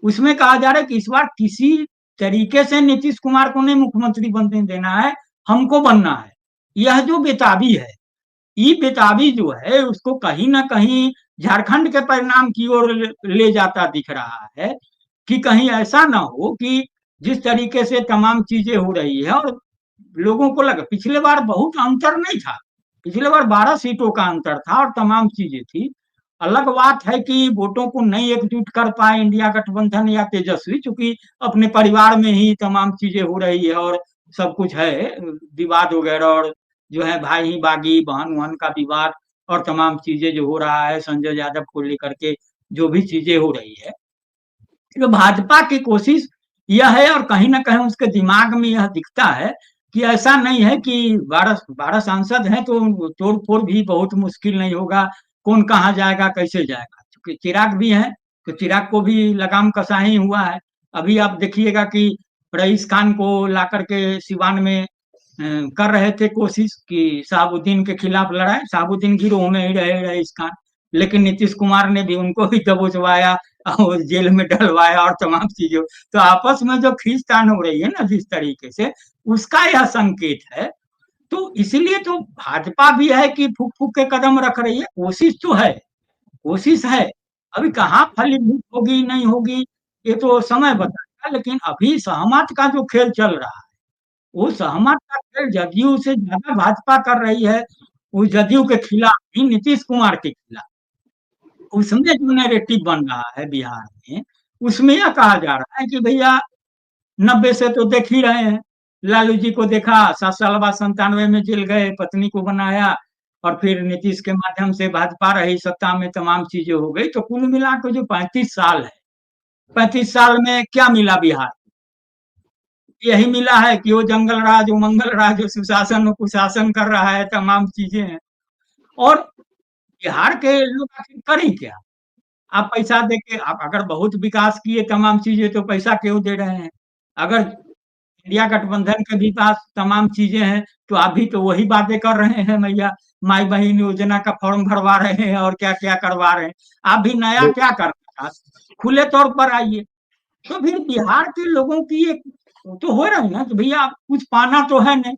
उसमें कहा जा रहा है कि इस बार किसी तरीके से नीतीश कुमार को नहीं मुख्यमंत्री बनने देना है, हमको बनना है। यह जो बेताबी है, ये बेताबी जो है उसको कहीं ना कहीं झारखंड के परिणाम की ओर ले जाता दिख रहा है, कि कहीं ऐसा ना हो कि जिस तरीके से तमाम चीजें हो रही है, और लोगों को लगा पिछले बार बहुत अंतर नहीं था, पिछले बार 12 सीटों का अंतर था और तमाम चीजें थी। अलग बात है कि वोटों को नहीं एकजुट कर पाए इंडिया गठबंधन या तेजस्वी, चूंकि अपने परिवार में ही तमाम चीजें हो रही है और सब कुछ है, विवाद वगैरह, और जो है भाई ही बागी बहन वहन का विवाद, और तमाम चीजें जो हो रहा है संजय यादव को लेकर के, जो भी चीजें हो रही है, तो भाजपा की कोशिश यह है, और कहीं ना कहीं उसके दिमाग में यह दिखता है कि ऐसा नहीं है कि 12 सांसद हैं तो तोड़ फोड़ भी बहुत मुश्किल नहीं होगा, कौन कहाँ जाएगा कैसे जाएगा, क्योंकि चिराग भी है, तो चिराग को भी लगाम कसा ही हुआ है। अभी आप देखिएगा कि रईस खान को ला करके सिवान में कर रहे थे कोशिश कि शहाबुद्दीन के खिलाफ लड़ाई, शहाबुद्दीन गिरोह में ही रहे रईस खान, लेकिन नीतीश कुमार ने भी उनको भी दबोचवाया और जेल में डलवाया और तमाम चीजों, तो आपस में जो खींचतान हो रही है ना जिस तरीके से, उसका यह संकेत है। तो इसीलिए तो भाजपा भी है कि फूक फूक के कदम रख रही है, कोशिश तो है, कोशिश है। अभी कहाँ फलीभूत होगी नहीं होगी ये तो समय बताएगा, लेकिन अभी सहमत का जो खेल चल रहा है, वो सहमत का खेल जदयू से ज्यादा भाजपा कर रही है, वो जदयू के खिलाफ ही, नीतीश कुमार के खिलाफ। उसमें जो नैरेटिव बन रहा है बिहार में, उसमें यह कहा जा रहा है कि भैया 90 से तो देख ही रहे हैं, लालू जी को देखा 7 साल बाद 97 में जेल गए, पत्नी को बनाया, और फिर नीतीश के माध्यम से भाजपा रही सत्ता में, तमाम चीजें हो गई, तो कुल मिलाकर जो 35 साल है, 35 साल में क्या मिला बिहार, यही मिला है कि वो जंगल राज, वो मंगल राज, वो सुशासन वो कुशासन कर रहा है, तमाम चीजें हैं। और बिहार के लोग आखिर करें क्या? आप पैसा दे के, आप अगर बहुत विकास किए तमाम चीजें, तो पैसा क्यों दे रहे हैं? अगर इंडिया गठबंधन के भी पास तमाम चीजें हैं, तो आप भी तो वही बातें कर रहे हैं भैया, माई बहन योजना का फॉर्म भरवा रहे हैं और क्या क्या करवा रहे हैं। आप भी नया क्या कर रहे हैं? खुले तौर पर आइए। तो फिर बिहार के लोगों की एक तो हो रहा है ना कि भैया आप कुछ पाना तो है नहीं,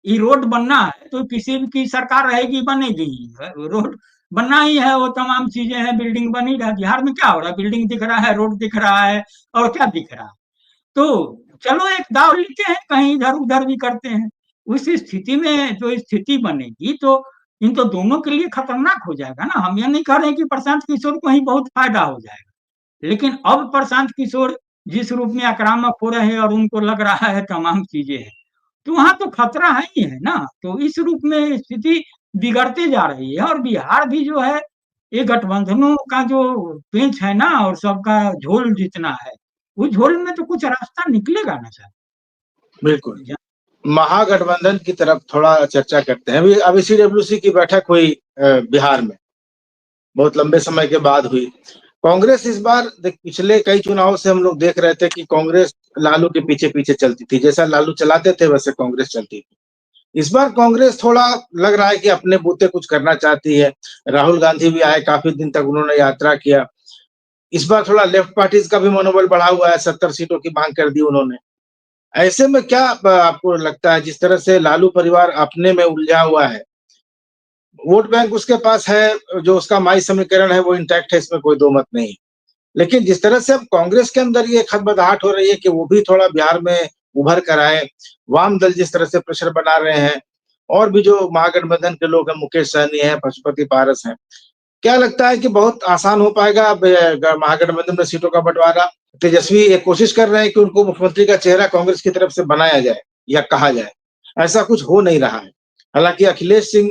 ये रोड बनना है तो किसी की सरकार रहेगी बनेगी, रोड बनना ही है, वो तमाम चीजें हैं, बिल्डिंग बनी रहा। बिहार में क्या हो रहा है, बिल्डिंग दिख रहा है, रोड दिख रहा है, और क्या दिख रहा है। तो चलो एक दाव लेते हैं, कहीं इधर उधर भी करते हैं। उस स्थिति में जो स्थिति बनेगी, तो इन तो दोनों के लिए खतरनाक हो जाएगा ना। हम ये नहीं कह रहे कि प्रशांत किशोर को ही बहुत फायदा हो जाएगा, लेकिन अब प्रशांत किशोर जिस रूप में आक्रामक हो रहे हैं और उनको लग रहा है तमाम चीजें हैं, तो वहां तो खतरा है ही है ना। तो इस रूप में स्थिति बिगड़ते जा रही है, और बिहार भी जो है, ये गठबंधनों का जो पेंच है ना, और सबका झोल जितना है, उस झोल में तो कुछ रास्ता निकलेगा ना सर। बिल्कुल। महागठबंधन की तरफ थोड़ा चर्चा करते हैं। अभी सीडब्ल्यूसी की बैठक हुई बिहार में, बहुत लंबे समय के बाद हुई। कांग्रेस इस बार पिछले कई चुनावों से हम लोग देख रहे थे कि कांग्रेस लालू के पीछे पीछे चलती थी, जैसा लालू चलाते थे वैसे कांग्रेस चलती थी। इस बार कांग्रेस थोड़ा लग रहा है कि अपने बूते कुछ करना चाहती है। राहुल गांधी भी आए, काफी दिन तक उन्होंने यात्रा किया। इस बार थोड़ा लेफ्ट पार्टीज का भी मनोबल बढ़ा हुआ है, 70 सीटों की मांग कर दी उन्होंने। ऐसे में क्या आपको लगता है, जिस तरह से लालू परिवार अपने में उलझा हुआ है, वोट बैंक उसके पास है, जो उसका माई समीकरण है वो इंटैक्ट है, इसमें कोई दो मत नहीं, लेकिन जिस तरह से अब कांग्रेस के अंदर ये खदबदाहट हो रही है कि वो भी थोड़ा बिहार में उभर कर आए, वाम दल जिस तरह से प्रेशर बना रहे हैं, और भी जो महागठबंधन के लोग हैं, मुकेश सहनी है, पशुपति पारस है, क्या लगता है कि बहुत आसान हो पाएगा अब महागठबंधन में सीटों का बंटवारा? तेजस्वी एक कोशिश कर रहे हैं कि उनको मुख्यमंत्री का चेहरा कांग्रेस की तरफ से बनाया जाए या कहा जाए, ऐसा कुछ हो नहीं रहा है। हालांकि अखिलेश सिंह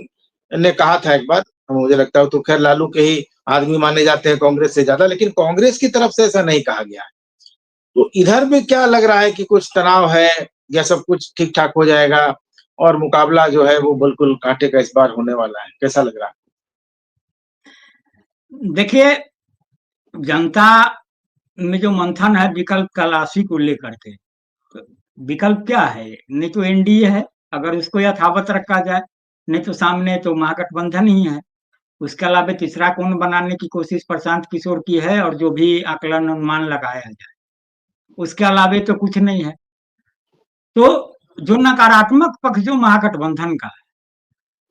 ने कहा था एक बार, मुझे लगता है तो खैर लालू के ही आदमी माने जाते हैं कांग्रेस से ज्यादा, लेकिन कांग्रेस की तरफ से ऐसा नहीं कहा गया है। तो इधर भी क्या लग रहा है कि कुछ तनाव है, या सब कुछ ठीक ठाक हो जाएगा और मुकाबला जो है वो बिल्कुल कांटे का इस बार होने वाला है? कैसा लग रहा है? देखिए, जनता में जो मंथन है विकल्प तलाशी को लेकर के, तो विकल्प क्या है? नहीं तो एनडीए है, अगर उसको यथावत रखा जाए, नहीं तो सामने तो महागठबंधन ही है। उसके अलावा तीसरा कोण बनाने की कोशिश प्रशांत किशोर की है, और जो भी आकलन अनुमान लगाया जाए, उसके अलावा तो कुछ नहीं है। तो जो नकारात्मक पक्ष जो महागठबंधन का है,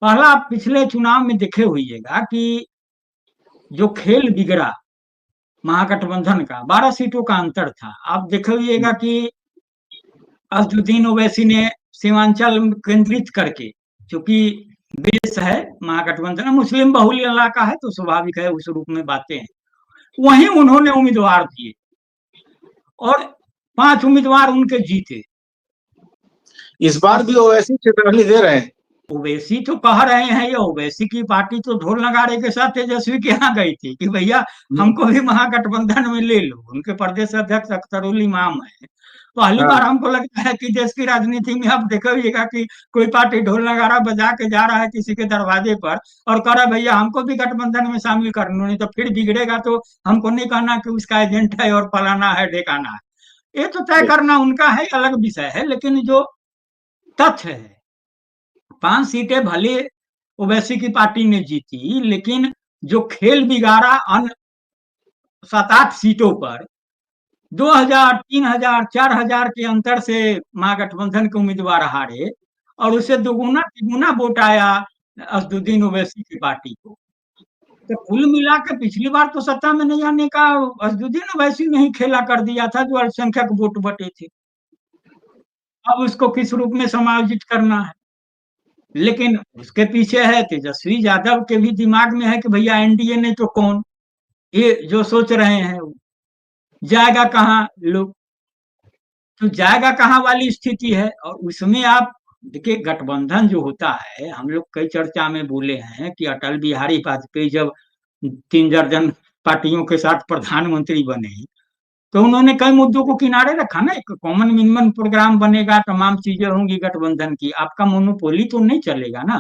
पहला आप पिछले चुनाव में देखे होइएगा कि जो खेल बिगड़ा महागठबंधन का, 12 सीटों का अंतर था। आप देखे होइएगा कि असदुद्दीन ओवैसी ने सीमांचल केंद्रित करके, चूंकि बेस है महागठबंधन मुस्लिम बहुल इलाका है, तो स्वाभाविक है उस रूप में बातें हैं, वहीं उन्होंने उम्मीदवार दिए और 5 उम्मीदवार उनके जीते। इस बार भी ओवैसी चेतावनी दे रहे हैं। ओवैसी तो कह रहे हैं, ये ओवैसी की पार्टी तो ढोल नगाड़े के साथ तेजस्वी के यहाँ गई थी कि भैया हमको भी महागठबंधन में ले लो। उनके प्रदेश अध्यक्ष अख्तरुल इमाम है। पहली बार हमको लगता है कि देश की राजनीति में आप देखिएगा कि कोई पार्टी ढोल नगाड़ा बजा के जा रहा है किसी के दरवाजे पर और कह रहा है भैया हमको भी गठबंधन में शामिल कर लो, नहीं तो फिर बिगड़ेगा तो हमको नहीं कहना कि उसका एजेंट है और फलाना है ढेकाना है। ये तो तय करना उनका है, अलग विषय है। लेकिन जो तथ्य है, 5 सीटें भले ओवैसी की पार्टी ने जीती, लेकिन जो खेल बिगाड़ा अन 7-8 सीटों पर 2000, 3000, 4000 के अंतर से महागठबंधन के उम्मीदवार हारे, और उससे दोगुना तिगुना वोट आया असदुद्दीन ओवैसी की पार्टी को। तो कुल मिला के पिछली बार तो सत्ता में नहीं आने का असदुद्दीन ओवैसी ने ही खेला कर दिया था, जो अल्पसंख्यक वोट बटे थे। अब उसको किस रूप में समायोजित करना है, लेकिन उसके पीछे है तेजस्वी यादव के भी दिमाग में है कि भैया एनडीए नहीं तो कौन, ये जो सोच रहे हैं जाएगा कहाँ लोग, तो जाएगा कहाँ वाली स्थिति है। और उसमें आप देखिए, गठबंधन जो होता है, हम लोग कई चर्चा में बोले हैं कि अटल बिहारी वाजपेयी जब 3 दर्जन पार्टियों के साथ प्रधानमंत्री बने, तो उन्होंने कई मुद्दों को किनारे रखा ना। एक कॉमन मिनिमम प्रोग्राम बनेगा, तमाम चीजें होंगी गठबंधन की, आपका मोनोपोली तो नहीं चलेगा ना।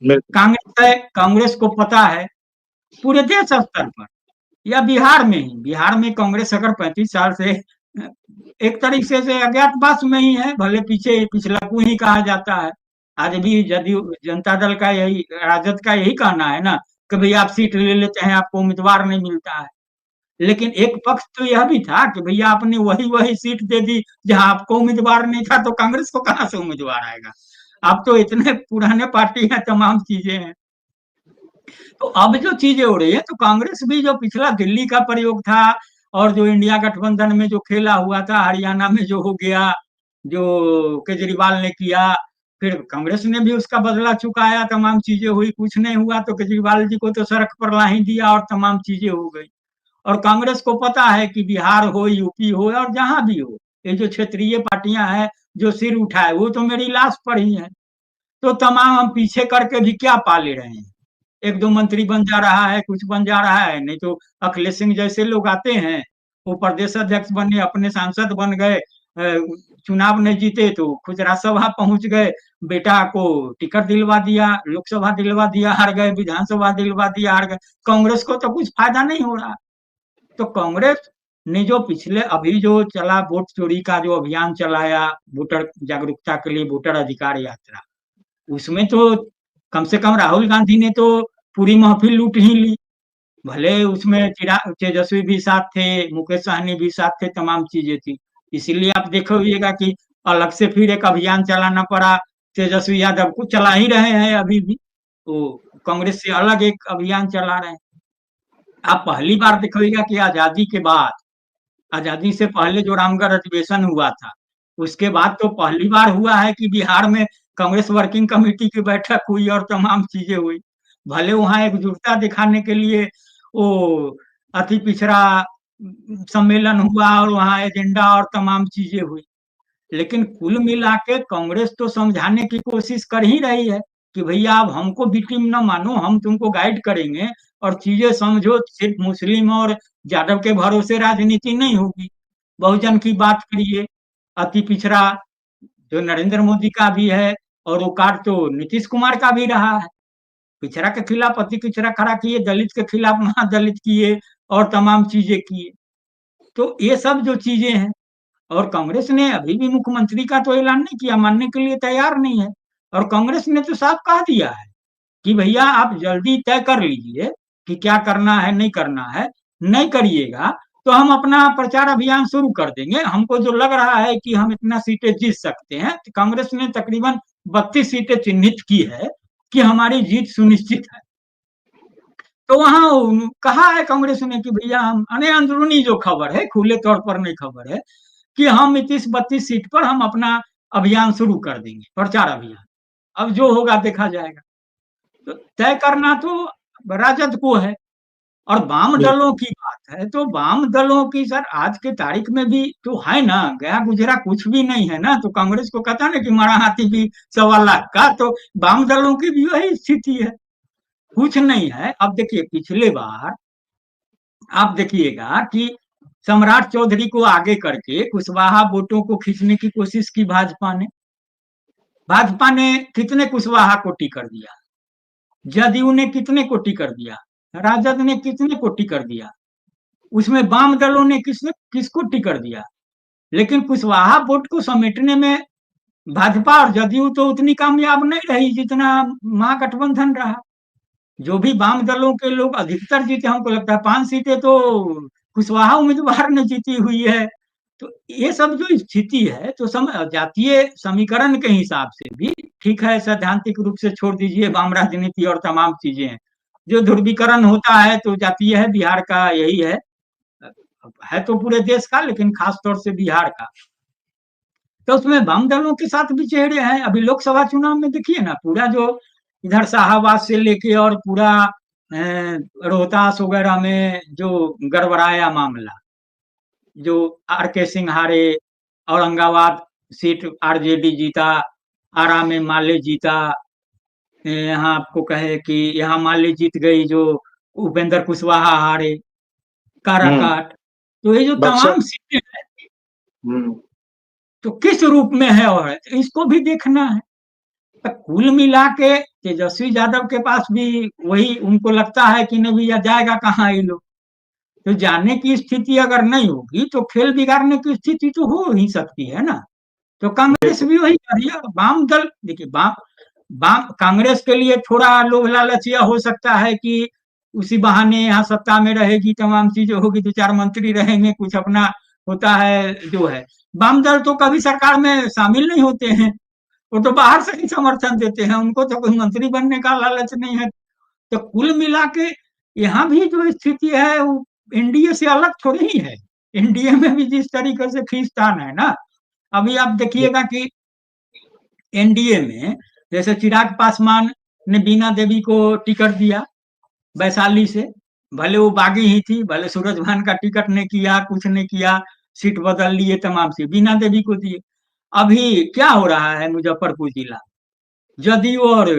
कांग्रेस है, कांग्रेस को पता है पूरे देश स्तर पर या बिहार में ही, बिहार में कांग्रेस अगर 35 साल से एक तरीके से अज्ञातवास में ही है, भले पीछे पिछलकू ही कहा जाता है। आज भी जदयू जनता दल का यही, राजद का यही कहना है ना कि भैया आप सीट ले लेते हैं, आपको उम्मीदवार नहीं मिलता है। लेकिन एक पक्ष तो यह भी था कि भैया आपने वही वही सीट दे दी जहां आपको उम्मीदवार नहीं था, तो कांग्रेस को कहां से उम्मीदवार आएगा। आप तो इतने पुराने पार्टी है, तमाम चीजें हैं। तो अब जो चीजें हो रही है, तो कांग्रेस भी जो पिछला दिल्ली का प्रयोग था और जो इंडिया गठबंधन में जो खेला हुआ था, हरियाणा में जो हो गया, जो केजरीवाल ने किया, फिर कांग्रेस ने भी उसका बदला चुकाया, तमाम चीजें हुई। कुछ नहीं हुआ तो केजरीवाल जी को तो सड़क पर ला ही दिया और तमाम चीजें हो गई। और कांग्रेस को पता है कि बिहार हो, यूपी हो, और जहां भी हो, ये जो क्षेत्रीय पार्टियां हैं जो सिर उठाए वो तो मेरी लाश पर ही है। तो तमाम हम पीछे करके भी क्या पा ले रहे हैं। एक दो मंत्री बन जा रहा है, कुछ बन जा रहा है, नहीं तो अखिलेश सिंह जैसे लोग आते हैं, वो प्रदेश अध्यक्ष बने, अपने सांसद बन गए, चुनाव नहीं जीते तो खुजरा सभा पहुंच गए, बेटा को टिकट दिलवा दिया, लोकसभा दिलवा दिया, हार गए, विधानसभा दिलवा दिया, हार गए। कांग्रेस को तो कुछ फायदा नहीं हो रहा। तो कांग्रेस ने जो पिछले अभी जो चला वोट चोरी का जो अभियान चलाया, वोटर जागरूकता के लिए वोटर अधिकार यात्रा, उसमें तो कम से कम राहुल गांधी ने तो पूरी महफिल लूट ही ली। भले उसमें तेजस्वी भी साथ थे, मुकेश सहनी भी साथ थे, तमाम चीजें थी। इसीलिए आप देखोगे कि अलग से फिर एक अभियान चलाना पड़ा। तेजस्वी यादव को चला ही रहे हैं अभी भी, तो कांग्रेस से अलग एक अभियान चला रहे हैं। आप पहली बार देखोगे कि आजादी के बाद, आजादी से पहले जो रामगढ़ अधिवेशन हुआ था, उसके बाद तो पहली बार हुआ है कि बिहार में कांग्रेस वर्किंग कमेटी की बैठक हुई और तमाम चीजें हुई। भले वहां एकजुटता दिखाने के लिए वो अति पिछड़ा सम्मेलन हुआ और वहां एजेंडा और तमाम चीजें हुई, लेकिन कुल मिला के कांग्रेस तो समझाने की कोशिश कर ही रही है कि भैया आप हमको विक्टिम न मानो, हम तुमको गाइड करेंगे और चीजें समझो। सिर्फ मुस्लिम और यादव के भरोसे राजनीति नहीं होगी, बहुजन की बात करिए। अति पिछड़ा जो नरेंद्र मोदी का भी है, और वो कार्ड तो नीतीश कुमार का भी रहा है। पिछड़ा के खिलाफ अति पिछड़ा खड़ा किए, दलित के खिलाफ महादलित किए, और तमाम चीजें किए। तो ये सब जो चीजें हैं, और कांग्रेस ने अभी भी मुख्यमंत्री का तो ऐलान नहीं किया, मानने के लिए तैयार नहीं है। और कांग्रेस ने तो साफ कह दिया है कि भैया आप जल्दी तय कर लीजिए कि क्या करना है नहीं करना है, नहीं करिएगा तो हम अपना प्रचार अभियान शुरू कर देंगे। हमको जो लग रहा है कि हम इतना सीटें जीत सकते हैं, तो कांग्रेस ने तकरीबन 32 सीटें चिन्हित की है कि हमारी जीत सुनिश्चित है। तो वहां कहा है कांग्रेस ने कि भैया हम, अंदरूनी जो खबर है, खुले तौर पर नहीं खबर है, कि हम 31-32 सीट पर हम अपना अभियान शुरू कर देंगे, प्रचार अभियान। अब जो होगा देखा जाएगा। तो तय करना तो राजद को है। और वाम दलों की बात है तो वाम दलों की सर आज के तारीख में भी तो है ना, गया गुजरा कुछ भी नहीं है ना। तो कांग्रेस को कहता ना कि मरा हाथी भी 1.25 लाख का, तो वाम दलों की भी वही स्थिति है, कुछ नहीं है। अब देखिए पिछले बार आप देखिएगा कि सम्राट चौधरी को आगे करके कुशवाहा वोटों को खींचने की कोशिश की भाजपा ने कितने कुशवाहा को टिकट दिया, जदयू ने कितने को टिकट दिया, राजद ने कितने को टिकट दिया, उसमें वाम दलों ने किसको टिकट दिया। लेकिन कुशवाहा वोट को समेटने में भाजपा और जदयू तो उतनी कामयाब नहीं रही जितना महागठबंधन रहा। जो भी वाम दलों के लोग अधिकतर जीते, हमको लगता है 5 सीटें तो कुशवाहा उम्मीदवार ने जीती हुई है। तो ये सब जो स्थिति है, तो जातीय समीकरण के हिसाब से भी ठीक है, सैद्धांतिक रूप से छोड़ दीजिए वाम राजनीति और तमाम चीजें हैं। जो ध्रुवीकरण होता है तो जातीय है, बिहार का यही है तो पूरे देश का, लेकिन खास तौर से बिहार का। तो उसमें वाम दलों के साथ भी चेहरे हैं। अभी लोकसभा चुनाव में देखिए ना, पूरा जो इधर शाहबाद से लेके और पूरा रोहतास वगैरह में जो गड़बड़ाया मामला, जो आर के सिंह हारे, औरंगाबाद सीट आरजेडी जीता, आरा में माले जीता, यहाँ आपको कहे कि यहाँ माले जीत गई, जो उपेंद्र कुशवाहा हारे, काराकाट। तो ये जो तमाम सीटें हैं तो किस रूप में है और है, तो इसको भी देखना है। तो कुल मिला के तेजस्वी यादव के पास भी वही, उनको लगता है कि नहीं भैया जाएगा कहाँ ये लोग। तो जाने की स्थिति अगर नहीं होगी तो खेल बिगाड़ने की स्थिति तो हो ही सकती है ना। तो कांग्रेस भी वही कर रही है। वाम दल देखिए, वाम कांग्रेस के लिए थोड़ा लोभ लालचिया हो सकता है कि उसी बहाने यहाँ सत्ता में रहेगी, तमाम चीजें होगी, 2-4 मंत्री रहेंगे, कुछ अपना होता है जो है। वाम दल तो कभी सरकार में शामिल नहीं होते हैं, वो तो बाहर से ही समर्थन देते हैं, उनको तो कोई मंत्री बनने का लालच नहीं है। तो कुल मिला के यहाँ भी जो स्थिति है वो एनडीए से अलग थोड़ी ही है। एनडीए में भी जिस तरीके से खींचतान है ना, अभी आप देखिएगा कि एनडीए में जैसे चिराग पासवान ने बीना देवी को टिकट दिया वैशाली से, भले वो बागी ही थी, भले सूरजभान का टिकट ने किया, कुछ ने किया, सीट बदल लिए, तमाम से बीना देवी को दिए। अभी क्या हो रहा है मुजफ्फरपुर जिला, जदयू और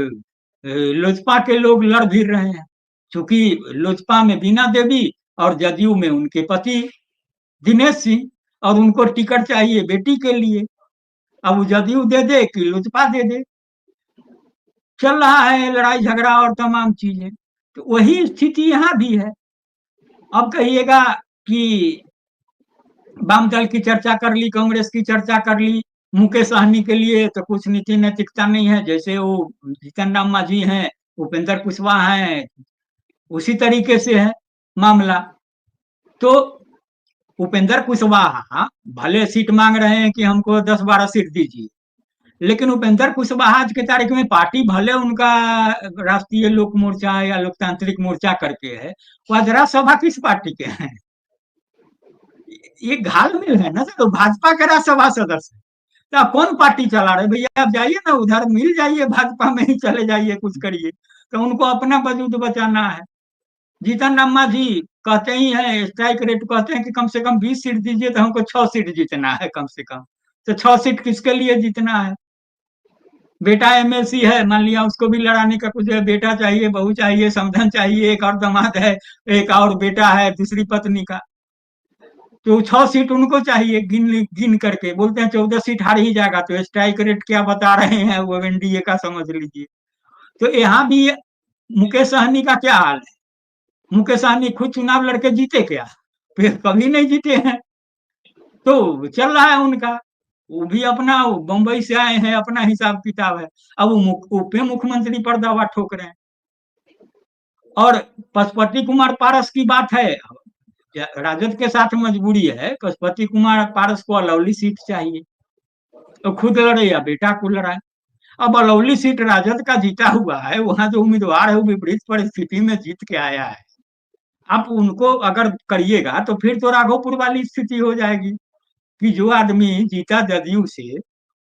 लोजपा के लोग लड़ भिड़ रहे हैं, क्योंकि लोजपा में बीना देवी और जदयू में उनके पति दिनेश सिंह, और उनको टिकट चाहिए बेटी के लिए। अब जदयू दे दे कि लोजपा दे दे, चल रहा है लड़ाई झगड़ा और तमाम चीजें। तो वही स्थिति यहाँ भी है। अब कहिएगा कि वाम दल की चर्चा कर ली, कांग्रेस की चर्चा कर ली, मुकेश सहनी के लिए तो कुछ नीति नैतिकता नहीं है, जैसे वो जीतन राम मांझी हैं, उपेंद्र कुशवाहा हैं, उसी तरीके से है मामला। तो उपेंद्र कुशवाहा भले सीट मांग रहे हैं कि हमको 10-12 सीट दीजिए, लेकिन उपेंद्र कुशवाहा आज के तारीख में पार्टी भले उनका राष्ट्रीय लोक मोर्चा या लोकतांत्रिक मोर्चा करके है, वह जरा सभा किस पार्टी के हैं, ये घालमेल है ना। तो भाजपा के राज्यसभा सदस्य, तो आप कौन पार्टी चला रहे भैया, आप जाइए ना उधर, मिल जाइए, भाजपा में ही चले जाइए, कुछ करिए। तो उनको अपना वजूद बचाना है। जीतन राम मांझी कहते ही है, स्ट्राइक रेट कहते हैं कि कम से कम 20 सीट दीजिए, तो हमको 6 सीट जीतना है कम से कम। तो 6 सीट किसके लिए जीतना है, बेटा एमएलसी है, मान लिया उसको भी लड़ाने का कुछ है, बेटा चाहिए, बहू चाहिए, समधन चाहिए, एक और दामाद है, एक और बेटा है दूसरी पत्नी का, तो 6 सीट उनको चाहिए। गिन गिन करके बोलते हैं 14 सीट हार ही जाएगा। तो स्ट्राइक रेट क्या बता रहे हैं वो एनडीए का समझ लीजिए। तो यहाँ भी मुकेश सहनी का क्या हाल है, मुकेश सहनी खुद चुनाव लड़के जीते क्या? फिर कभी नहीं जीते हैं। तो चल रहा है उनका, वो भी अपना बम्बई से आए हैं, अपना हिसाब किताब है। अब वो पे मुख्यमंत्री पर दावा ठोक रहे हैं। और पशुपति कुमार पारस की बात है, राजद के साथ मजबूरी है, पशुपति कुमार पारस को अलौली सीट चाहिए, तो खुद लड़े या बेटा को लड़ाए। अब अलौली सीट राजद का जीता हुआ है, वहां जो उम्मीदवार है वो विपरीत परिस्थिति में जीत के आया है। आप उनको अगर करिएगा तो फिर तो राघोपुर वाली स्थिति हो जाएगी कि जो आदमी जीता जदयू से,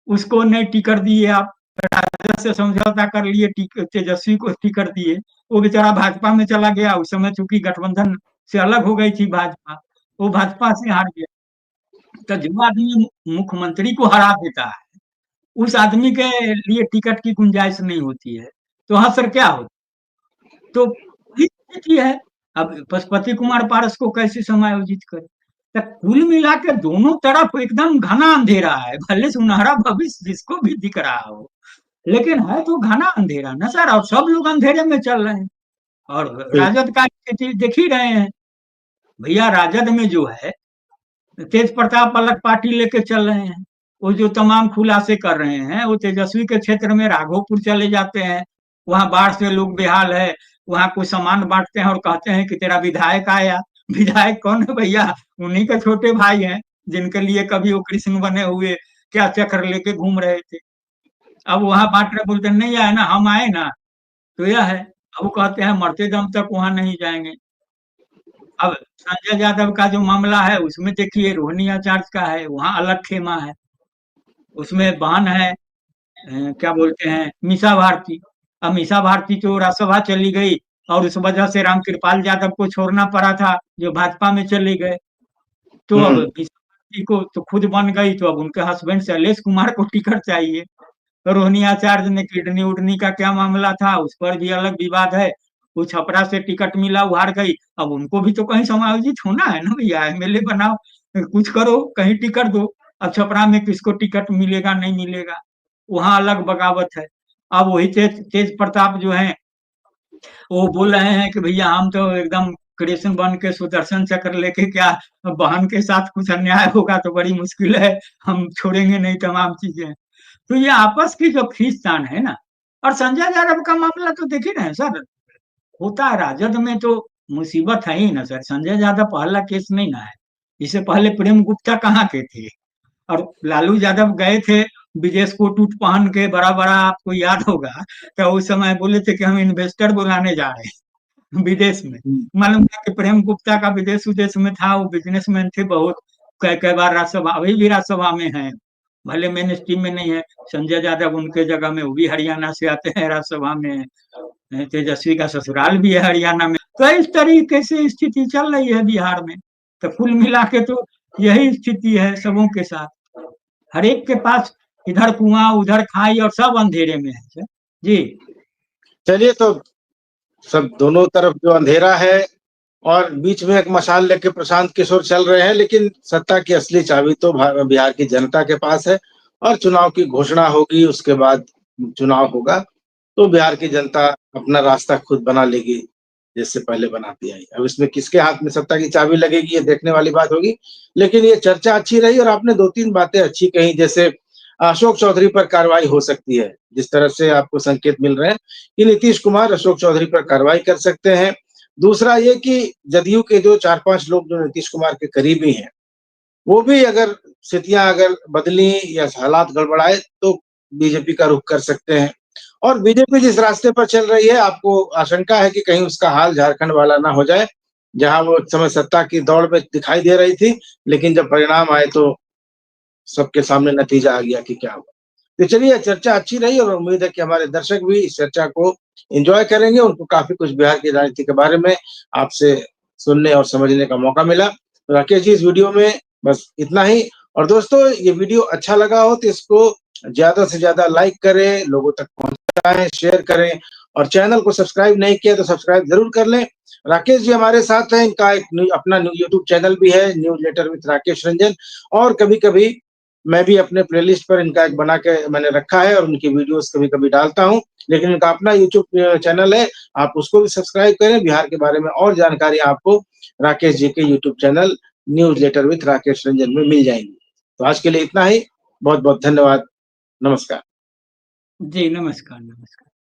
उसको नहीं टिकट दिए आप, राजद से समझौता कर लिए, तेजस्वी को टिकट दिए, वो बेचारा भाजपा में चला गया। उस समय चूंकि गठबंधन से अलग हो गई थी भाजपा, वो भाजपा से हार गया। तो जो आदमी मुख्यमंत्री को हरा देता है, उस आदमी के लिए टिकट की गुंजाइश नहीं होती है, तो असर क्या होता? तो स्थिति है। अब पशुपति कुमार पारस को कैसे समायोजित करे? तो कुल मिला के दोनों तरफ एकदम घना अंधेरा है, भले सुनहरा भविष्य जिसको भी दिख रहा हो, लेकिन है तो घना अंधेरा ना सर, और सब लोग अंधेरे में चल रहे हैं। और राजद का स्थिति देख ही रहे हैं भैया, राजद में जो है तेज प्रताप अलग पार्टी लेके चल रहे हैं। वो जो तमाम खुलासे कर रहे हैं, वो तेजस्वी के क्षेत्र में राघोपुर चले जाते हैं, वहां बाढ़ से लोग बेहाल है, वहां कुछ सामान बांटते हैं और कहते हैं कि तेरा विधायक आया। विधायक कौन है भैया? उन्हीं के छोटे भाई हैं, जिनके लिए कभी वो कृष्ण बने हुए क्या चक्र लेके घूम रहे थे। अब वहां बांट रहे, बोलते नहीं आए ना, हम आए ना, तो यह है। अब वो कहते हैं मरते दम तक वहां नहीं जाएंगे। अब संजय यादव का जो मामला है, उसमें देखिए रोहिणी आचार्य का है, वहां अलग खेमा है। उसमें बहन है, क्या बोलते हैं, मीसा भारती। अब मीसा भारती तो राज्यसभा चली गई, और उस वजह से रामकृपाल यादव को छोड़ना पड़ा था, जो भाजपा में चले गए। तो अब मीसा भारती को तो खुद बन गई, तो अब उनके हस्बैंड शैलेश कुमार को टिकट चाहिए। तो रोहिणी आचार्य ने किडनी उडनी का क्या मामला था, उस पर भी अलग विवाद है। वो छपरा से टिकट मिला, वो हार गई। अब उनको भी तो कहीं समायोजित होना है ना भैया, एमएलए बनाओ, कुछ करो, कहीं टिकट दो। अब छपरा में किसको टिकट मिलेगा नहीं मिलेगा, वहां अलग बगावत है। अब वही तेज प्रताप जो है, वो बोल रहे हैं कि भैया हम तो एकदम कृष्ण बन के सुदर्शन चक्र लेके, क्या बहन के साथ कुछ अन्याय होगा तो बड़ी मुश्किल है, हम छोड़ेंगे नहीं तमाम चीजें। तो ये आपस की जो खींचतान है ना, और संजय यादव का मामला तो देख ही रहे हैं सर, होता है राजद में तो मुसीबत है ही ना सर। संजय यादव पहला केस नहीं ना है, इससे पहले प्रेम गुप्ता कहाँ के थे, और लालू यादव गए थे विदेश कोट उट पहन के, बड़ा बड़ा, आपको याद होगा, तो उस समय बोले थे कि हम इन्वेस्टर बुलाने जा रहे हैं विदेश में। मालूम है कि प्रेम गुप्ता का विदेश विदेश में था, वो बिजनेसमैन थे बहुत, कई कई बार राज्यसभा, अभी भी राज्यसभा में है, भले मेन स्ट्रीम में नहीं है। संजय यादव उनके जगह में, वो भी हरियाणा से आते हैं राज्यसभा में। तेजस्वी का ससुराल भी है हरियाणा में। तो इस तरीके से स्थिति चल रही है बिहार में। तो कुल मिला के तो यही स्थिति है सबों के साथ, हर एक के पास इधर कुआं उधर खाई, और सब अंधेरे में है सर जी। चलिए, तो सब दोनों तरफ जो अंधेरा है और बीच में एक मशाल लेके प्रशांत किशोर चल रहे हैं, लेकिन सत्ता की असली चाबी तो बिहार की जनता के पास है। और चुनाव की घोषणा होगी, उसके बाद चुनाव होगा, तो बिहार की जनता अपना रास्ता खुद बना लेगी, जैसे पहले बनाती आई। अब इसमें किसके हाथ में सत्ता की चाबी लगेगी, ये देखने वाली बात होगी। लेकिन ये चर्चा अच्छी रही, और आपने 2-3 बातें अच्छी कही, जैसे अशोक चौधरी पर कार्रवाई हो सकती है, जिस तरह से आपको संकेत मिल रहे हैं कि नीतीश कुमार अशोक चौधरी पर कार्रवाई कर सकते हैं। दूसरा ये कि जदयू के जो 4-5 लोग जो नीतीश कुमार के करीबी हैं, वो भी अगर स्थितियां अगर बदली या हालात गड़बड़ाए, तो बीजेपी का रुख कर सकते हैं। और बीजेपी जिस रास्ते पर चल रही है, आपको आशंका है कि कहीं उसका हाल झारखंड वाला ना हो जाए, जहां वो उस समय सत्ता की दौड़ में दिखाई दे रही थी, लेकिन जब परिणाम आए तो सबके सामने नतीजा आ गया कि क्या हुआ। तो चलिए, चर्चा अच्छी रही, और उम्मीद है कि हमारे दर्शक भी इस चर्चा को एंजॉय करेंगे। उनको काफी कुछ बिहार की राजनीति के बारे में आपसे सुनने और समझने का मौका मिला। तो राकेश जी, इस वीडियो में बस इतना ही। और दोस्तों, ये वीडियो अच्छा लगा हो तो इसको ज्यादा से ज्यादा लाइक करें, लोगों तक पहुंचाएं, शेयर करें, और चैनल को सब्सक्राइब नहीं किया तो सब्सक्राइब जरूर कर लें। राकेश जी हमारे साथ हैं, इनका एक अपना यूट्यूब चैनल भी है, newsletter with Rakesh Ranjan. और कभी कभी मैं भी अपने प्लेलिस्ट पर इनका एक बना के मैंने रखा है और उनकी वीडियोस कभी-कभी डालता हूँ। लेकिन इनका अपना यूट्यूब चैनल है, आप उसको भी सब्सक्राइब करें। बिहार के बारे में और जानकारी आपको राकेश जी के YouTube channel newsletter with Rakesh Ranjan में मिल जाएँगी। तो आज के लिए इतना ही। बहुत-बहुत धन्यवाद। नमस्कार। जी, नमस्कार, नमस्कार।